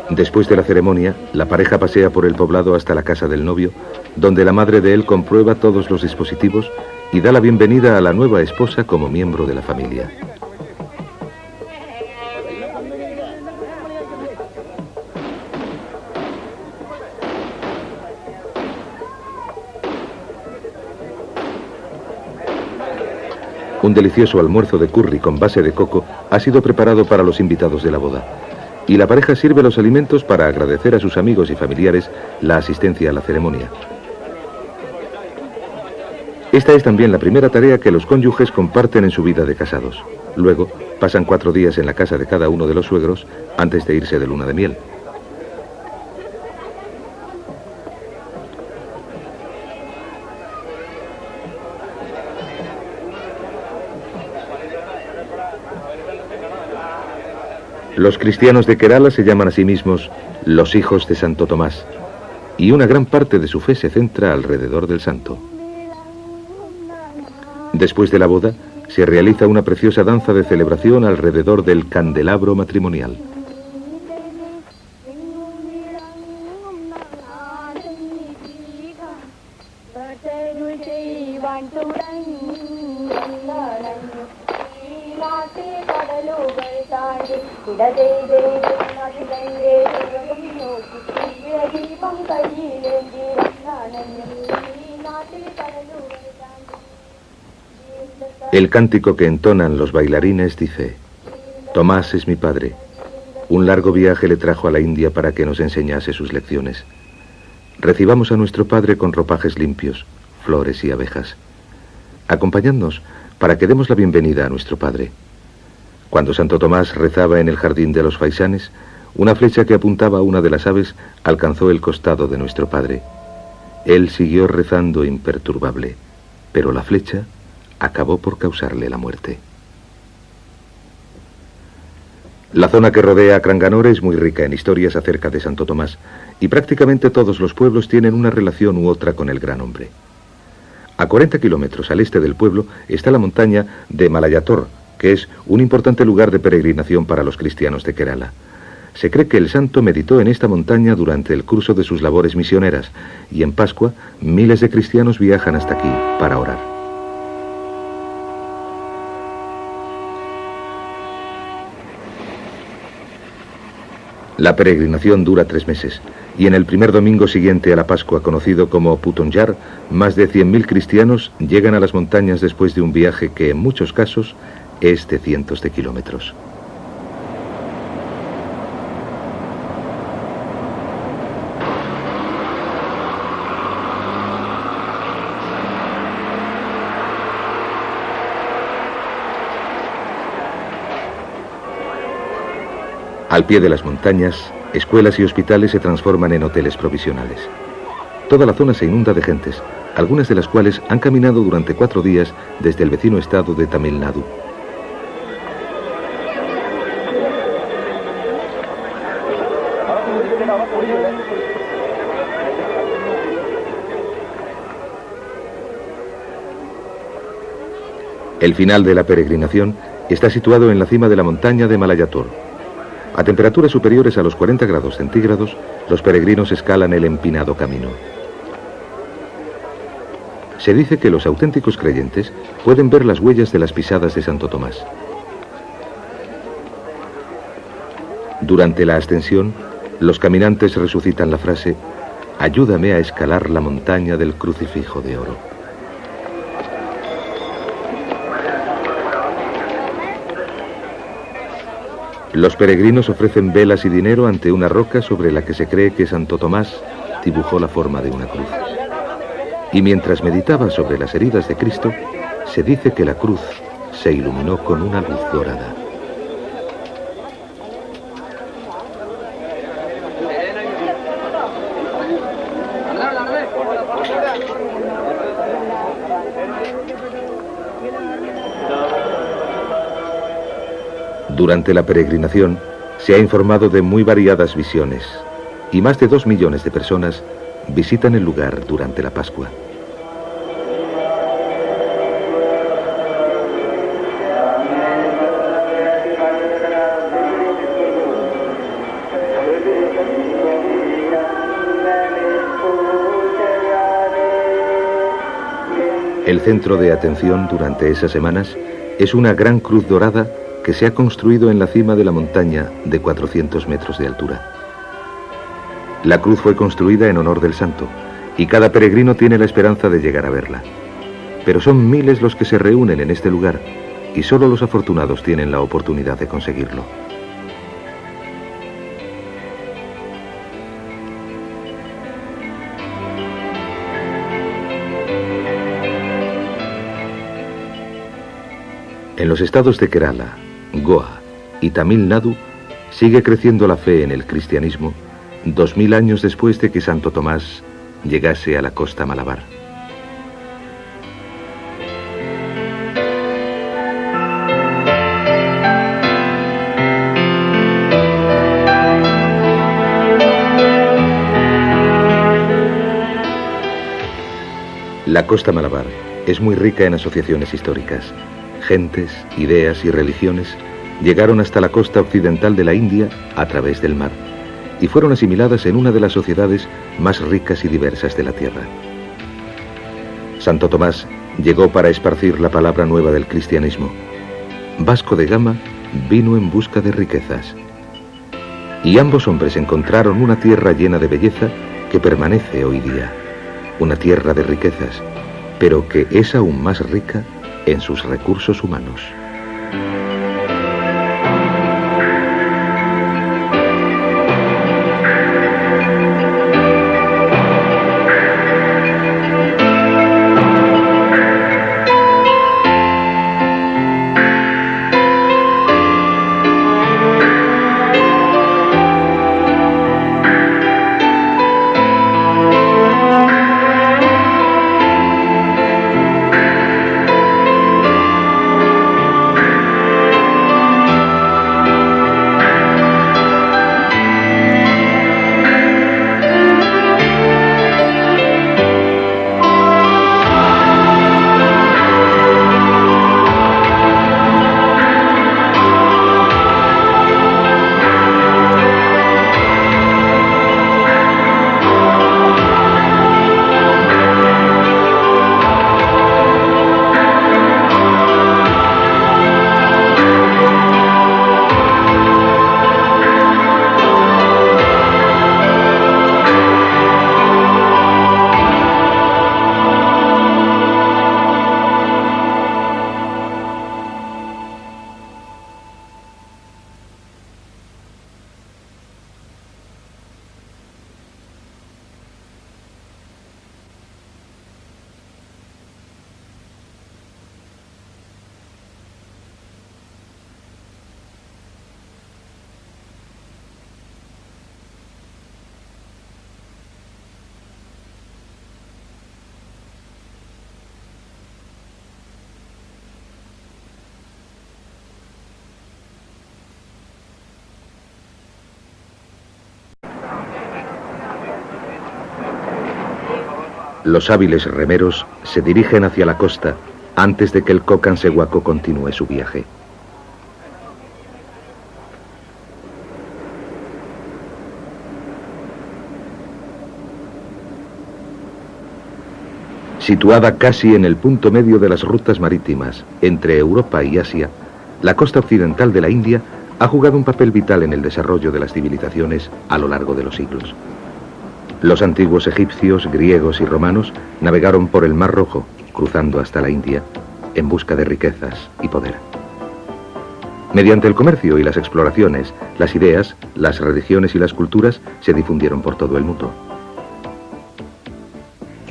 Después de la ceremonia, la pareja pasea por el poblado hasta la casa del novio, donde la madre de él comprueba todos los dispositivos y da la bienvenida a la nueva esposa como miembro de la familia. Un delicioso almuerzo de curry con base de coco ha sido preparado para los invitados de la boda, y la pareja sirve los alimentos para agradecer a sus amigos y familiares la asistencia a la ceremonia. Esta es también la primera tarea que los cónyuges comparten en su vida de casados. Luego, pasan 4 días en la casa de cada uno de los suegros antes de irse de luna de miel. Los cristianos de Kerala se llaman a sí mismos los hijos de Santo Tomás, y una gran parte de su fe se centra alrededor del santo. Después de la boda, se realiza una preciosa danza de celebración alrededor del candelabro matrimonial. El cántico que entonan los bailarines dice: Tomás es mi padre. Un largo viaje le trajo a la India para que nos enseñase sus lecciones. Recibamos a nuestro padre con ropajes limpios, flores y abejas. Acompañadnos para que demos la bienvenida a nuestro padre. Cuando Santo Tomás rezaba en el jardín de los faisanes, una flecha que apuntaba a una de las aves alcanzó el costado de nuestro padre. Él siguió rezando imperturbable, pero la flecha acabó por causarle la muerte. La zona que rodea a Cranganore es muy rica en historias acerca de Santo Tomás, y prácticamente todos los pueblos tienen una relación u otra con el gran hombre. A 40 kilómetros al este del pueblo está la montaña de Malayator, que es un importante lugar de peregrinación para los cristianos de Kerala. Se cree que el santo meditó en esta montaña durante el curso de sus labores misioneras, y en Pascua miles de cristianos viajan hasta aquí para orar. La peregrinación dura 3 meses, y en el primer domingo siguiente a la Pascua, conocido como Putonjar, más de 100.000 cristianos llegan a las montañas después de un viaje que en muchos casos es de cientos de kilómetros. Al pie de las montañas, escuelas y hospitales se transforman en hoteles provisionales. Toda la zona se inunda de gentes, algunas de las cuales han caminado durante 4 días desde el vecino estado de Tamil Nadu. El final de la peregrinación está situado en la cima de la montaña de Malayator. A temperaturas superiores a los 40 grados centígrados, los peregrinos escalan el empinado camino. Se dice que los auténticos creyentes pueden ver las huellas de las pisadas de Santo Tomás. Durante la ascensión, los caminantes resucitan la frase: «Ayúdame a escalar la montaña del crucifijo de oro». Los peregrinos ofrecen velas y dinero ante una roca sobre la que se cree que Santo Tomás dibujó la forma de una cruz. Y mientras meditaba sobre las heridas de Cristo, se dice que la cruz se iluminó con una luz dorada. Durante la peregrinación se ha informado de muy variadas visiones y más de 2 millones de personas visitan el lugar durante la Pascua. El centro de atención durante esas semanas es una gran cruz dorada que se ha construido en la cima de la montaña de 400 metros de altura. La cruz fue construida en honor del santo y cada peregrino tiene la esperanza de llegar a verla. Pero son miles los que se reúnen en este lugar y solo los afortunados tienen la oportunidad de conseguirlo. En los estados de Kerala, Goa y Tamil Nadu sigue creciendo la fe en el cristianismo 2000 años después de que Santo Tomás llegase a la costa Malabar. La costa Malabar es muy rica en asociaciones históricas. Gentes, ideas y religiones llegaron hasta la costa occidental de la India a través del mar y fueron asimiladas en una de las sociedades más ricas y diversas de la tierra. Santo Tomás llegó para esparcir la palabra nueva del cristianismo. Vasco de Gama vino en busca de riquezas. Y ambos hombres encontraron una tierra llena de belleza que permanece hoy día. Una tierra de riquezas, pero que es aún más rica en sus recursos humanos. Los hábiles remeros se dirigen hacia la costa antes de que el Kokansehuaco continúe su viaje. Situada casi en el punto medio de las rutas marítimas entre Europa y Asia, la costa occidental de la India ha jugado un papel vital en el desarrollo de las civilizaciones a lo largo de los siglos. Los antiguos egipcios, griegos y romanos navegaron por el Mar Rojo, cruzando hasta la India, en busca de riquezas y poder. Mediante el comercio y las exploraciones, las ideas, las religiones y las culturas se difundieron por todo el mundo.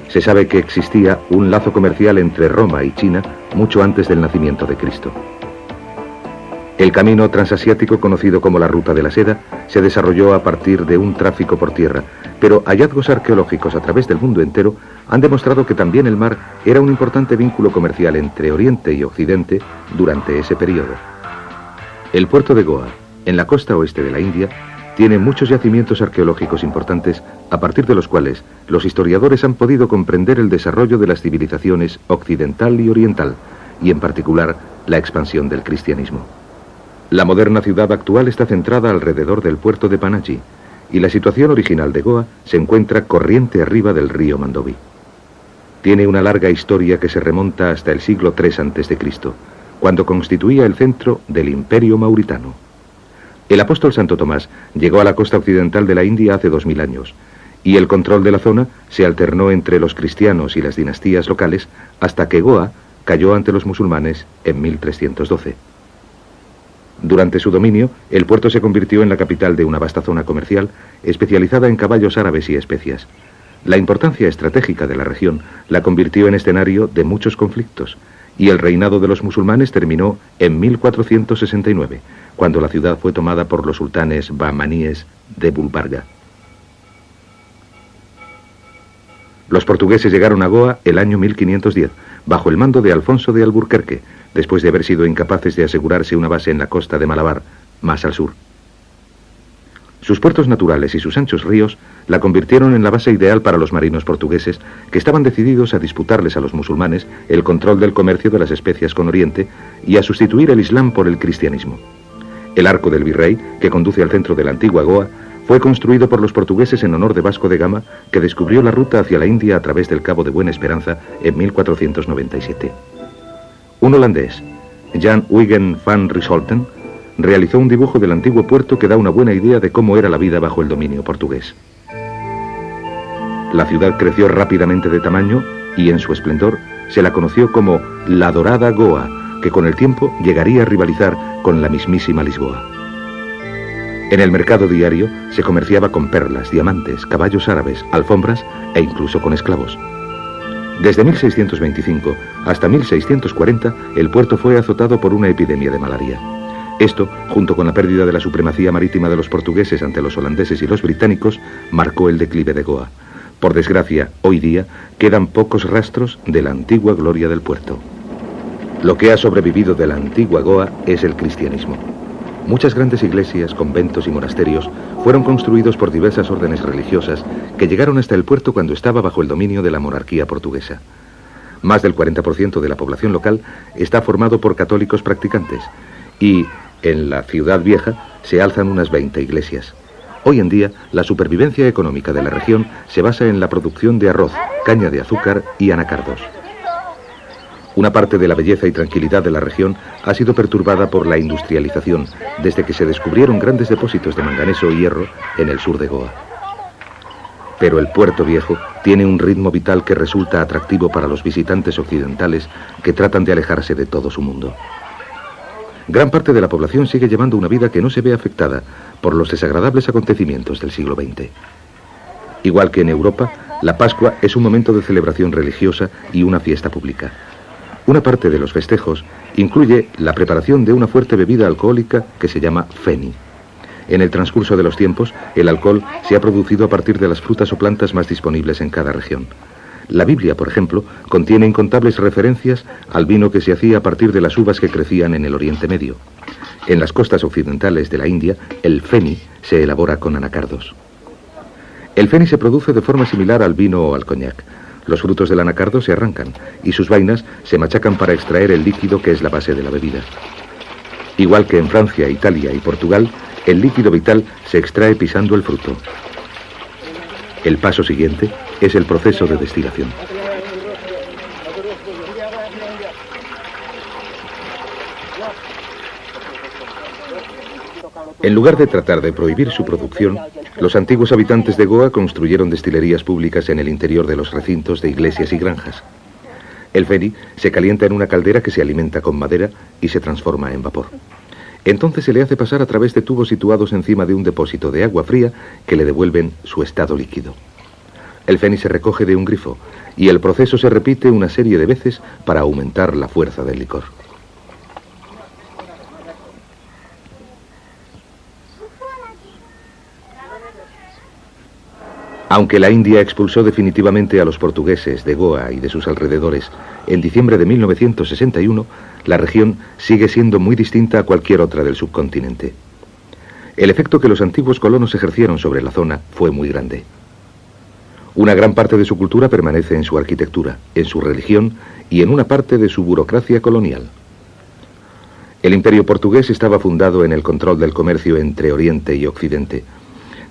Se sabe que existía un lazo comercial entre Roma y China mucho antes del nacimiento de Cristo. El camino transasiático, conocido como la Ruta de la Seda, se desarrolló a partir de un tráfico por tierra, pero hallazgos arqueológicos a través del mundo entero han demostrado que también el mar era un importante vínculo comercial entre Oriente y Occidente durante ese periodo. El puerto de Goa, en la costa oeste de la India, tiene muchos yacimientos arqueológicos importantes, a partir de los cuales los historiadores han podido comprender el desarrollo de las civilizaciones occidental y oriental, y en particular la expansión del cristianismo. La moderna ciudad actual está centrada alrededor del puerto de Panaji, y la situación original de Goa se encuentra corriente arriba del río Mandovi. Tiene una larga historia que se remonta hasta el siglo III a.C., cuando constituía el centro del Imperio Mauritano. El apóstol Santo Tomás llegó a la costa occidental de la India hace 2000 años, y el control de la zona se alternó entre los cristianos y las dinastías locales hasta que Goa cayó ante los musulmanes en 1312. Durante su dominio, el puerto se convirtió en la capital de una vasta zona comercial especializada en caballos árabes y especias. La importancia estratégica de la región la convirtió en escenario de muchos conflictos, y el reinado de los musulmanes terminó en 1469, cuando la ciudad fue tomada por los sultanes bahmaníes de Gulbarga. Los portugueses llegaron a Goa el año 1510, bajo el mando de Alfonso de Alburquerque, después de haber sido incapaces de asegurarse una base en la costa de Malabar, más al sur. Sus puertos naturales y sus anchos ríos la convirtieron en la base ideal para los marinos portugueses, que estaban decididos a disputarles a los musulmanes el control del comercio de las especias con Oriente y a sustituir el Islam por el cristianismo. El arco del Virrey, que conduce al centro de la antigua Goa, fue construido por los portugueses en honor de Vasco de Gama, que descubrió la ruta hacia la India a través del Cabo de Buena Esperanza en 1497. Un holandés, Jan Huygen van Rysholten, realizó un dibujo del antiguo puerto que da una buena idea de cómo era la vida bajo el dominio portugués. La ciudad creció rápidamente de tamaño y en su esplendor se la conoció como la Dorada Goa, que con el tiempo llegaría a rivalizar con la mismísima Lisboa. En el mercado diario se comerciaba con perlas, diamantes, caballos árabes, alfombras e incluso con esclavos. Desde 1625 hasta 1640 el puerto fue azotado por una epidemia de malaria. Esto, junto con la pérdida de la supremacía marítima de los portugueses ante los holandeses y los británicos, marcó el declive de Goa. Por desgracia, hoy día quedan pocos rastros de la antigua gloria del puerto. Lo que ha sobrevivido de la antigua Goa es el cristianismo. Muchas grandes iglesias, conventos y monasterios fueron construidos por diversas órdenes religiosas que llegaron hasta el puerto cuando estaba bajo el dominio de la monarquía portuguesa. Más del 40% de la población local está formado por católicos practicantes y, en la ciudad vieja, se alzan unas 20 iglesias. Hoy en día, la supervivencia económica de la región se basa en la producción de arroz, caña de azúcar y anacardos. Una parte de la belleza y tranquilidad de la región ha sido perturbada por la industrialización, desde que se descubrieron grandes depósitos de manganeso y hierro en el sur de Goa. Pero el puerto viejo tiene un ritmo vital que resulta atractivo para los visitantes occidentales que tratan de alejarse de todo su mundo. Gran parte de la población sigue llevando una vida que no se ve afectada por los desagradables acontecimientos del siglo XX. Igual que en Europa, la Pascua es un momento de celebración religiosa y una fiesta pública. Una parte de los festejos incluye la preparación de una fuerte bebida alcohólica que se llama feni. En el transcurso de los tiempos, el alcohol se ha producido a partir de las frutas o plantas más disponibles en cada región. La Biblia, por ejemplo, contiene incontables referencias al vino que se hacía a partir de las uvas que crecían en el Oriente Medio. En las costas occidentales de la India, el feni se elabora con anacardos. El feni se produce de forma similar al vino o al coñac. Los frutos del anacardo se arrancan y sus vainas se machacan para extraer el líquido que es la base de la bebida. Igual que en Francia, Italia y Portugal, el líquido vital se extrae pisando el fruto. El paso siguiente es el proceso de destilación. En lugar de tratar de prohibir su producción, los antiguos habitantes de Goa construyeron destilerías públicas en el interior de los recintos de iglesias y granjas. El feni se calienta en una caldera que se alimenta con madera y se transforma en vapor. Entonces se le hace pasar a través de tubos situados encima de un depósito de agua fría que le devuelven su estado líquido. El feni se recoge de un grifo y el proceso se repite una serie de veces para aumentar la fuerza del licor. Aunque la India expulsó definitivamente a los portugueses de Goa y de sus alrededores en diciembre de 1961, la región sigue siendo muy distinta a cualquier otra del subcontinente. El efecto que los antiguos colonos ejercieron sobre la zona fue muy grande. Una gran parte de su cultura permanece en su arquitectura, en su religión y en una parte de su burocracia colonial. El imperio portugués estaba fundado en el control del comercio entre Oriente y Occidente.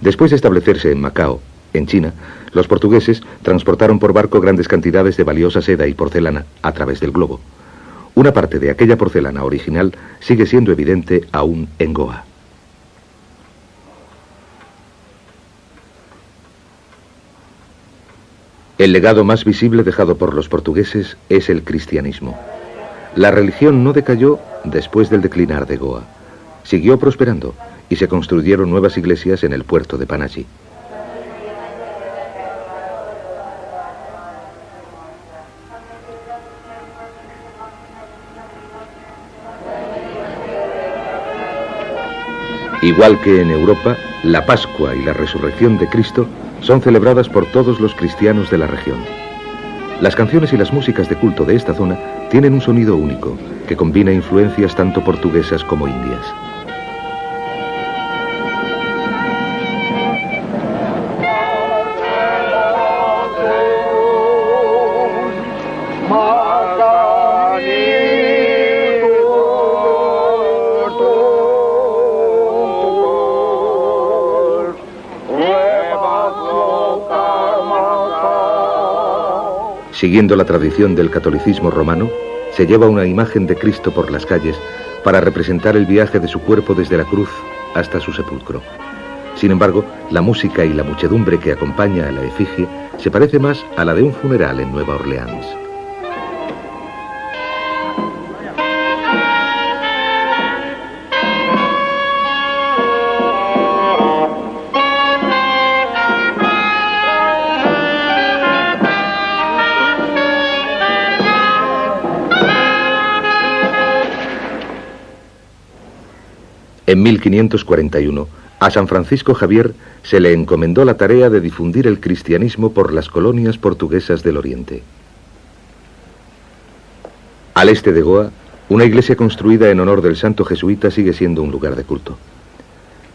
Después de establecerse en Macao, en China, los portugueses transportaron por barco grandes cantidades de valiosa seda y porcelana a través del globo. Una parte de aquella porcelana original sigue siendo evidente aún en Goa. El legado más visible dejado por los portugueses es el cristianismo. La religión no decayó después del declinar de Goa. Siguió prosperando y se construyeron nuevas iglesias en el puerto de Panaji. Igual que en Europa, la Pascua y la Resurrección de Cristo son celebradas por todos los cristianos de la región. Las canciones y las músicas de culto de esta zona tienen un sonido único, que combina influencias tanto portuguesas como indias. Siguiendo la tradición del catolicismo romano, se lleva una imagen de Cristo por las calles para representar el viaje de su cuerpo desde la cruz hasta su sepulcro. Sin embargo, la música y la muchedumbre que acompaña a la efigie se parece más a la de un funeral en Nueva Orleans. En 1541, a San Francisco Javier se le encomendó la tarea de difundir el cristianismo por las colonias portuguesas del Oriente. Al este de Goa, una iglesia construida en honor del santo jesuita sigue siendo un lugar de culto.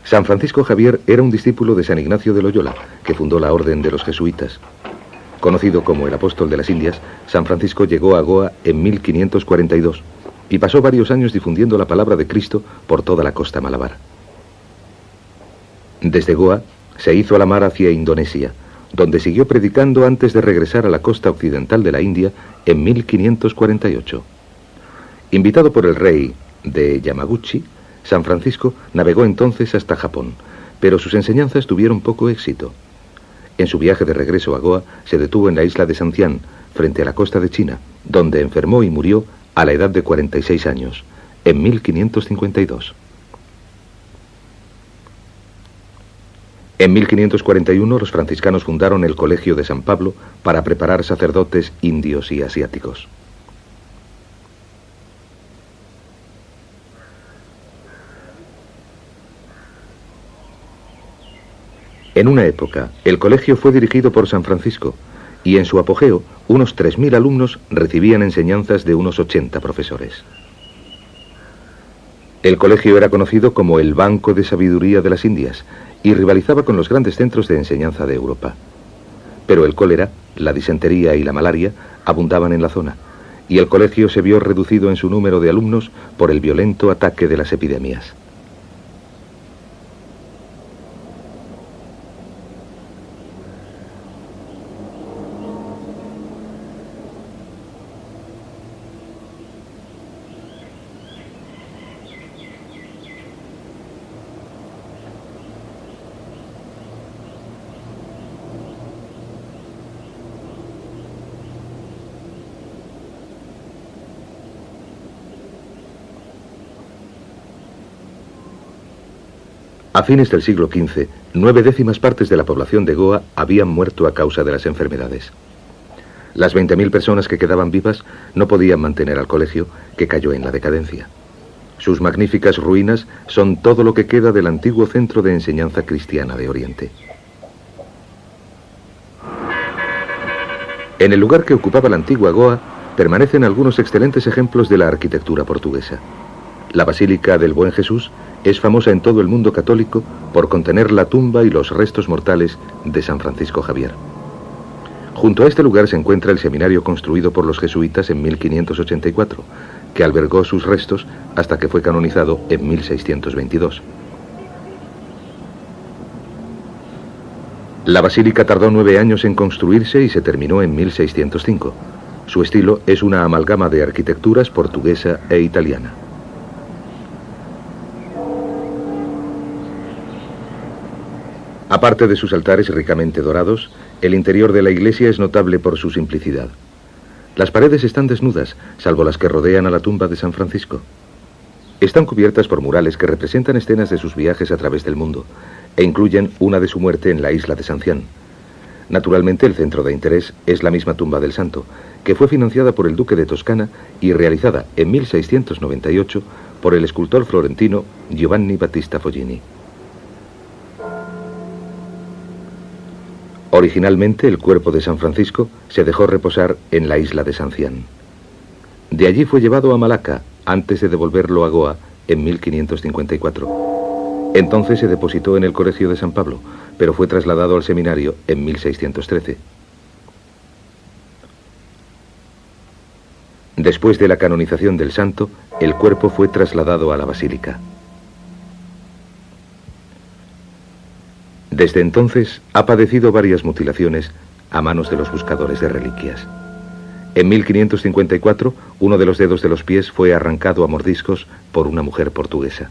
San Francisco Javier era un discípulo de San Ignacio de Loyola, que fundó la orden de los jesuitas. Conocido como el apóstol de las Indias, San Francisco llegó a Goa en 1542 y pasó varios años difundiendo la palabra de Cristo por toda la costa malabar. Desde Goa se hizo a la mar hacia Indonesia, donde siguió predicando antes de regresar a la costa occidental de la India en 1548. Invitado por el rey de Yamaguchi, San Francisco navegó entonces hasta Japón, pero sus enseñanzas tuvieron poco éxito. En su viaje de regreso a Goa se detuvo en la isla de Sancian, frente a la costa de China, donde enfermó y murió a la edad de 46 años, en 1552. En 1541 los franciscanos fundaron el Colegio de San Pablo para preparar sacerdotes indios y asiáticos. En una época, el colegio fue dirigido por San Francisco, y en su apogeo, unos 3.000 alumnos recibían enseñanzas de unos 80 profesores. El colegio era conocido como el Banco de Sabiduría de las Indias y rivalizaba con los grandes centros de enseñanza de Europa. Pero el cólera, la disentería y la malaria abundaban en la zona, y el colegio se vio reducido en su número de alumnos por el violento ataque de las epidemias. A fines del siglo XV, 9/10 partes de la población de Goa habían muerto a causa de las enfermedades. Las 20.000 personas que quedaban vivas no podían mantener al colegio, que cayó en la decadencia. Sus magníficas ruinas son todo lo que queda del antiguo centro de enseñanza cristiana de Oriente. En el lugar que ocupaba la antigua Goa permanecen algunos excelentes ejemplos de la arquitectura portuguesa. La Basílica del Buen Jesús es famosa en todo el mundo católico por contener la tumba y los restos mortales de San Francisco Javier. Junto a este lugar se encuentra el seminario construido por los jesuitas en 1584, que albergó sus restos hasta que fue canonizado en 1622. La basílica tardó 9 años en construirse y se terminó en 1605. Su estilo es una amalgama de arquitecturas portuguesa e italiana. Aparte de sus altares ricamente dorados, el interior de la iglesia es notable por su simplicidad. Las paredes están desnudas, salvo las que rodean a la tumba de San Francisco. Están cubiertas por murales que representan escenas de sus viajes a través del mundo e incluyen una de su muerte en la isla de Sancián. Naturalmente, el centro de interés es la misma tumba del santo, que fue financiada por el duque de Toscana y realizada en 1698 por el escultor florentino Giovanni Battista Foggini. Originalmente, el cuerpo de San Francisco se dejó reposar en la isla de Sancián. De allí fue llevado a Malaca, antes de devolverlo a Goa en 1554. Entonces se depositó en el Colegio de San Pablo, pero fue trasladado al seminario en 1613. Después de la canonización del santo, el cuerpo fue trasladado a la basílica. Desde entonces ha padecido varias mutilaciones a manos de los buscadores de reliquias. En 1554, uno de los dedos de los pies fue arrancado a mordiscos por una mujer portuguesa.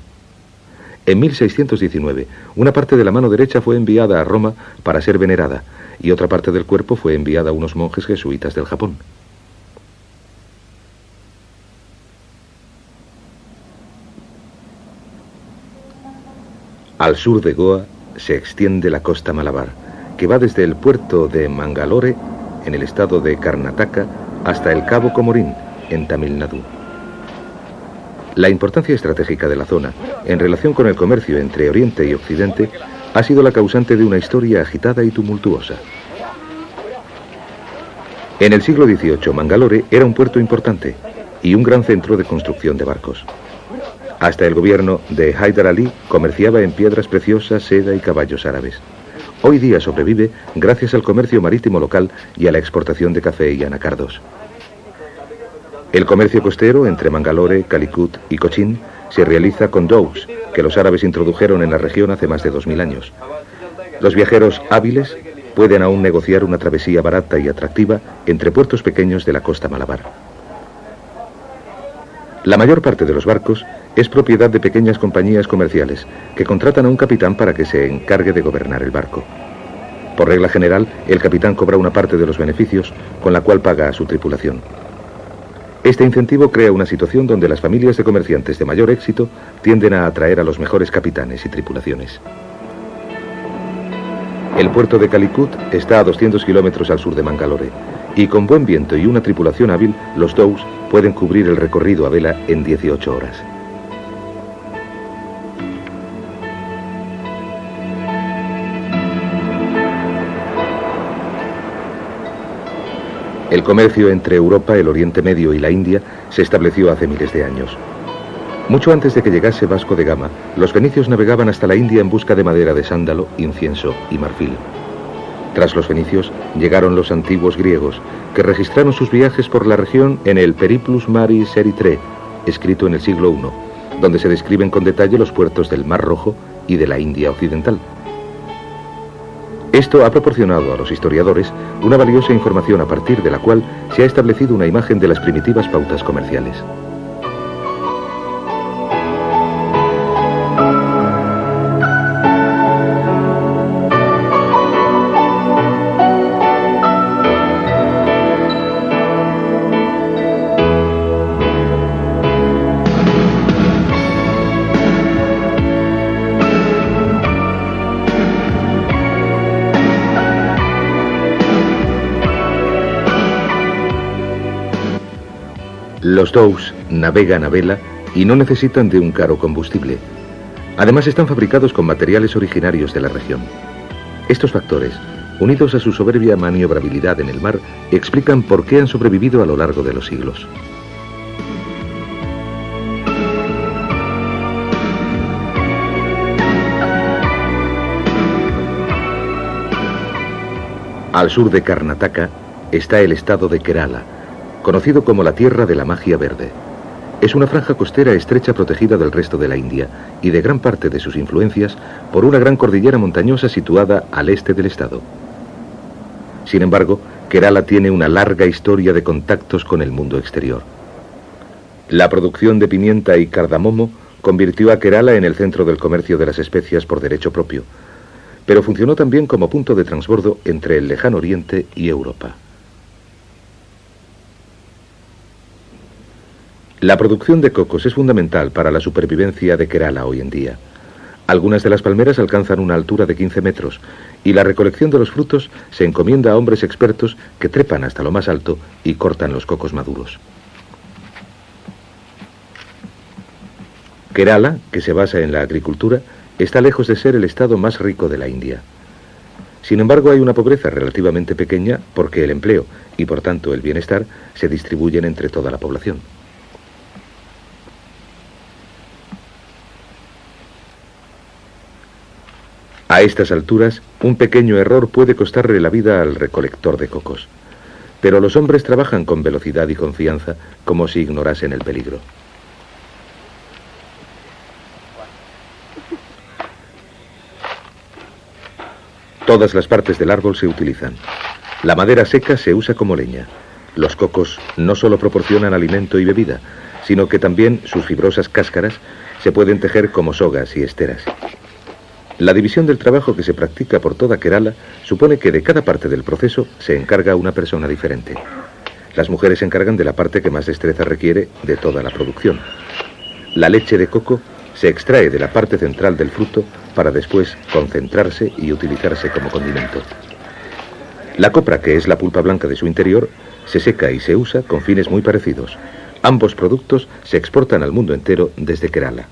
En 1619, una parte de la mano derecha fue enviada a Roma para ser venerada y otra parte del cuerpo fue enviada a unos monjes jesuitas del Japón. Al sur de Goa se extiende la costa Malabar, que va desde el puerto de Mangalore, en el estado de Karnataka, hasta el Cabo Comorín, en Tamil Nadu. La importancia estratégica de la zona, en relación con el comercio entre Oriente y Occidente, ha sido la causante de una historia agitada y tumultuosa. En el siglo XVIII, Mangalore era un puerto importante y un gran centro de construcción de barcos. Hasta el gobierno de Haidar Ali comerciaba en piedras preciosas, seda y caballos árabes. Hoy día sobrevive gracias al comercio marítimo local y a la exportación de café y anacardos. El comercio costero entre Mangalore, Calicut y Cochin se realiza con dhows, que los árabes introdujeron en la región hace más de 2000 años. Los viajeros hábiles pueden aún negociar una travesía barata y atractiva entre puertos pequeños de la costa Malabar. La mayor parte de los barcos es propiedad de pequeñas compañías comerciales que contratan a un capitán para que se encargue de gobernar el barco. Por regla general, el capitán cobra una parte de los beneficios con la cual paga a su tripulación. Este incentivo crea una situación donde las familias de comerciantes de mayor éxito tienden a atraer a los mejores capitanes y tripulaciones. El puerto de Calicut está a 200 kilómetros al sur de Mangalore y con buen viento y una tripulación hábil, los dhows pueden cubrir el recorrido a vela en 18 horas. El comercio entre Europa, el Oriente Medio y la India se estableció hace miles de años. Mucho antes de que llegase Vasco de Gama, los fenicios navegaban hasta la India en busca de madera de sándalo, incienso y marfil. Tras los fenicios, llegaron los antiguos griegos, que registraron sus viajes por la región en el Periplus Maris Erythrae, escrito en el siglo I, donde se describen con detalle los puertos del Mar Rojo y de la India Occidental. Esto ha proporcionado a los historiadores una valiosa información a partir de la cual se ha establecido una imagen de las primitivas pautas comerciales. Los dhows navegan a vela y no necesitan de un caro combustible. Además están fabricados con materiales originarios de la región. Estos factores, unidos a su soberbia maniobrabilidad en el mar, explican por qué han sobrevivido a lo largo de los siglos. Al sur de Karnataka está el estado de Kerala, conocido como la tierra de la magia verde. Es una franja costera estrecha protegida del resto de la India y de gran parte de sus influencias por una gran cordillera montañosa situada al este del estado. Sin embargo, Kerala tiene una larga historia de contactos con el mundo exterior. La producción de pimienta y cardamomo convirtió a Kerala en el centro del comercio de las especias por derecho propio, pero funcionó también como punto de transbordo entre el lejano oriente y Europa. La producción de cocos es fundamental para la supervivencia de Kerala hoy en día. Algunas de las palmeras alcanzan una altura de 15 metros y la recolección de los frutos se encomienda a hombres expertos que trepan hasta lo más alto y cortan los cocos maduros. Kerala, que se basa en la agricultura, está lejos de ser el estado más rico de la India. Sin embargo, hay una pobreza relativamente pequeña porque el empleo y, por tanto, el bienestar se distribuyen entre toda la población. A estas alturas, un pequeño error puede costarle la vida al recolector de cocos. Pero los hombres trabajan con velocidad y confianza como si ignorasen el peligro. Todas las partes del árbol se utilizan. La madera seca se usa como leña. Los cocos no solo proporcionan alimento y bebida, sino que también sus fibrosas cáscaras se pueden tejer como sogas y esteras. La división del trabajo que se practica por toda Kerala supone que de cada parte del proceso se encarga una persona diferente. Las mujeres se encargan de la parte que más destreza requiere de toda la producción. La leche de coco se extrae de la parte central del fruto para después concentrarse y utilizarse como condimento. La copra, que es la pulpa blanca de su interior, se seca y se usa con fines muy parecidos. Ambos productos se exportan al mundo entero desde Kerala.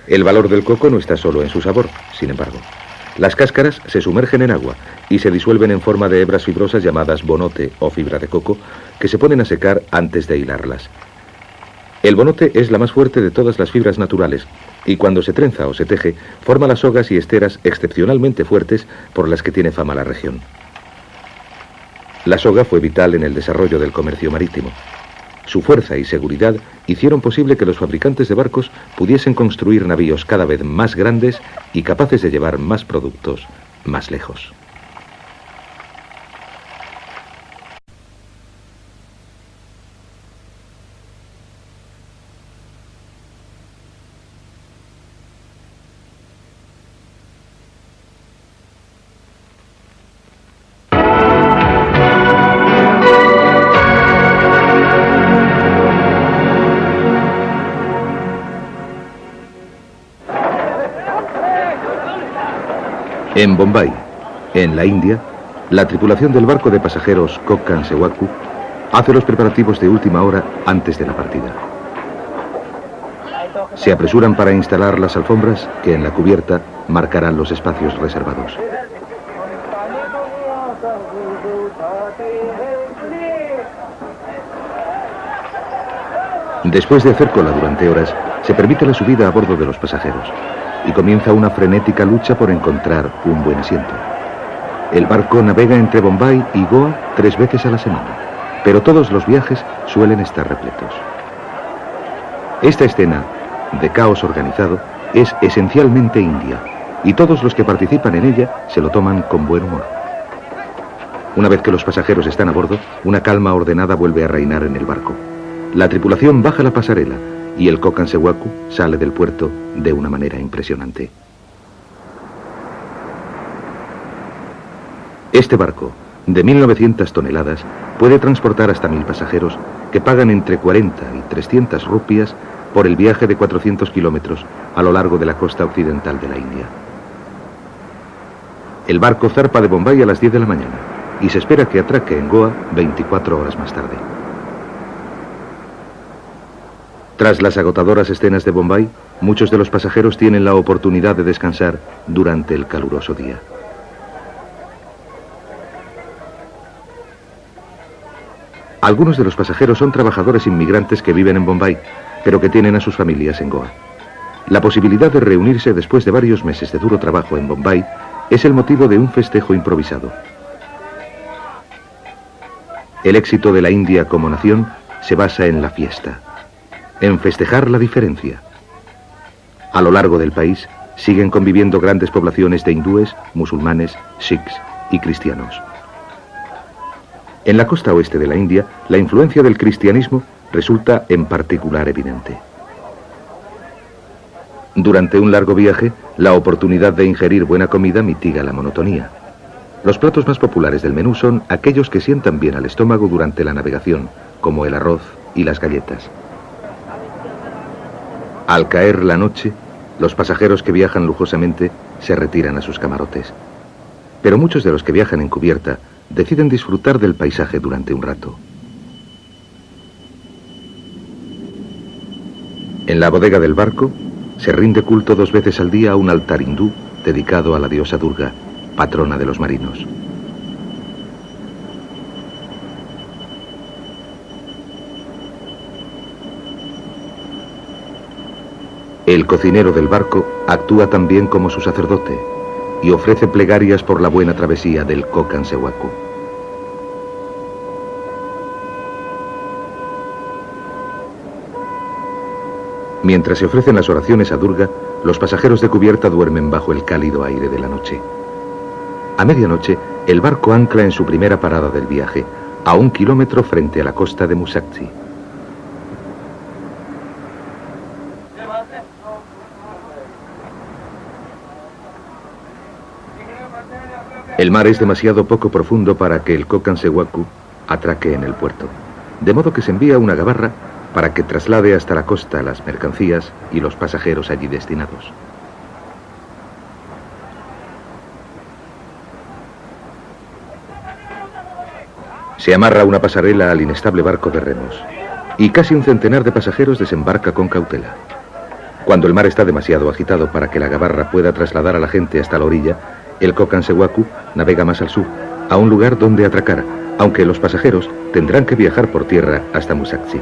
El valor del coco no está solo en su sabor, sin embargo. Las cáscaras se sumergen en agua y se disuelven en forma de hebras fibrosas llamadas bonote o fibra de coco, que se ponen a secar antes de hilarlas. El bonote es la más fuerte de todas las fibras naturales y cuando se trenza o se teje, forma las sogas y esteras excepcionalmente fuertes por las que tiene fama la región. La soga fue vital en el desarrollo del comercio marítimo. Su fuerza y seguridad hicieron posible que los fabricantes de barcos pudiesen construir navíos cada vez más grandes y capaces de llevar más productos más lejos. En Bombay, en la India, la tripulación del barco de pasajeros Kokkan Sewaku hace los preparativos de última hora antes de la partida. Se apresuran para instalar las alfombras que en la cubierta marcarán los espacios reservados. Después de hacer cola durante horas, se permite la subida a bordo de los pasajeros y comienza una frenética lucha por encontrar un buen asiento. El barco navega entre Bombay y Goa 3 veces a la semana, pero todos los viajes suelen estar repletos. Esta escena de caos organizado es esencialmente india y todos los que participan en ella se lo toman con buen humor. Una vez que los pasajeros están a bordo, una calma ordenada vuelve a reinar en el barco. La tripulación baja la pasarela y el Kokkan Sewaku sale del puerto de una manera impresionante. Este barco, de 1900 toneladas, puede transportar hasta 1000 pasajeros que pagan entre 40 y 300 rupias por el viaje de 400 kilómetros a lo largo de la costa occidental de la India. El barco zarpa de Bombay a las 10 de la mañana y se espera que atraque en Goa 24 horas más tarde. Tras las agotadoras escenas de Bombay, muchos de los pasajeros tienen la oportunidad de descansar durante el caluroso día. Algunos de los pasajeros son trabajadores inmigrantes que viven en Bombay, pero que tienen a sus familias en Goa. La posibilidad de reunirse después de varios meses de duro trabajo en Bombay es el motivo de un festejo improvisado. El éxito de la India como nación se basa en la fiesta, en festejar la diferencia. A lo largo del país siguen conviviendo grandes poblaciones de hindúes, musulmanes, sikhs y cristianos. En la costa oeste de la India, la influencia del cristianismo resulta en particular evidente. Durante un largo viaje, la oportunidad de ingerir buena comida mitiga la monotonía. Los platos más populares del menú son aquellos que sientan bien al estómago durante la navegación, como el arroz y las galletas. Al caer la noche, los pasajeros que viajan lujosamente se retiran a sus camarotes. Pero muchos de los que viajan en cubierta deciden disfrutar del paisaje durante un rato. En la bodega del barco se rinde culto 2 veces al día a un altar hindú dedicado a la diosa Durga, patrona de los marinos. El cocinero del barco actúa también como su sacerdote y ofrece plegarias por la buena travesía del Kokan Sewaku. Mientras se ofrecen las oraciones a Durga, los pasajeros de cubierta duermen bajo el cálido aire de la noche. A medianoche, el barco ancla en su primera parada del viaje, a 1 kilómetro frente a la costa de Musakchi. El mar es demasiado poco profundo para que el Kokan Sewaku atraque en el puerto, de modo que se envía una gabarra para que traslade hasta la costa las mercancías y los pasajeros allí destinados. Se amarra una pasarela al inestable barco de remos y casi un centenar de pasajeros desembarca con cautela. Cuando el mar está demasiado agitado para que la gabarra pueda trasladar a la gente hasta la orilla, el Kokan Sewaku navega más al sur, a un lugar donde atracar, aunque los pasajeros tendrán que viajar por tierra hasta Musakchi.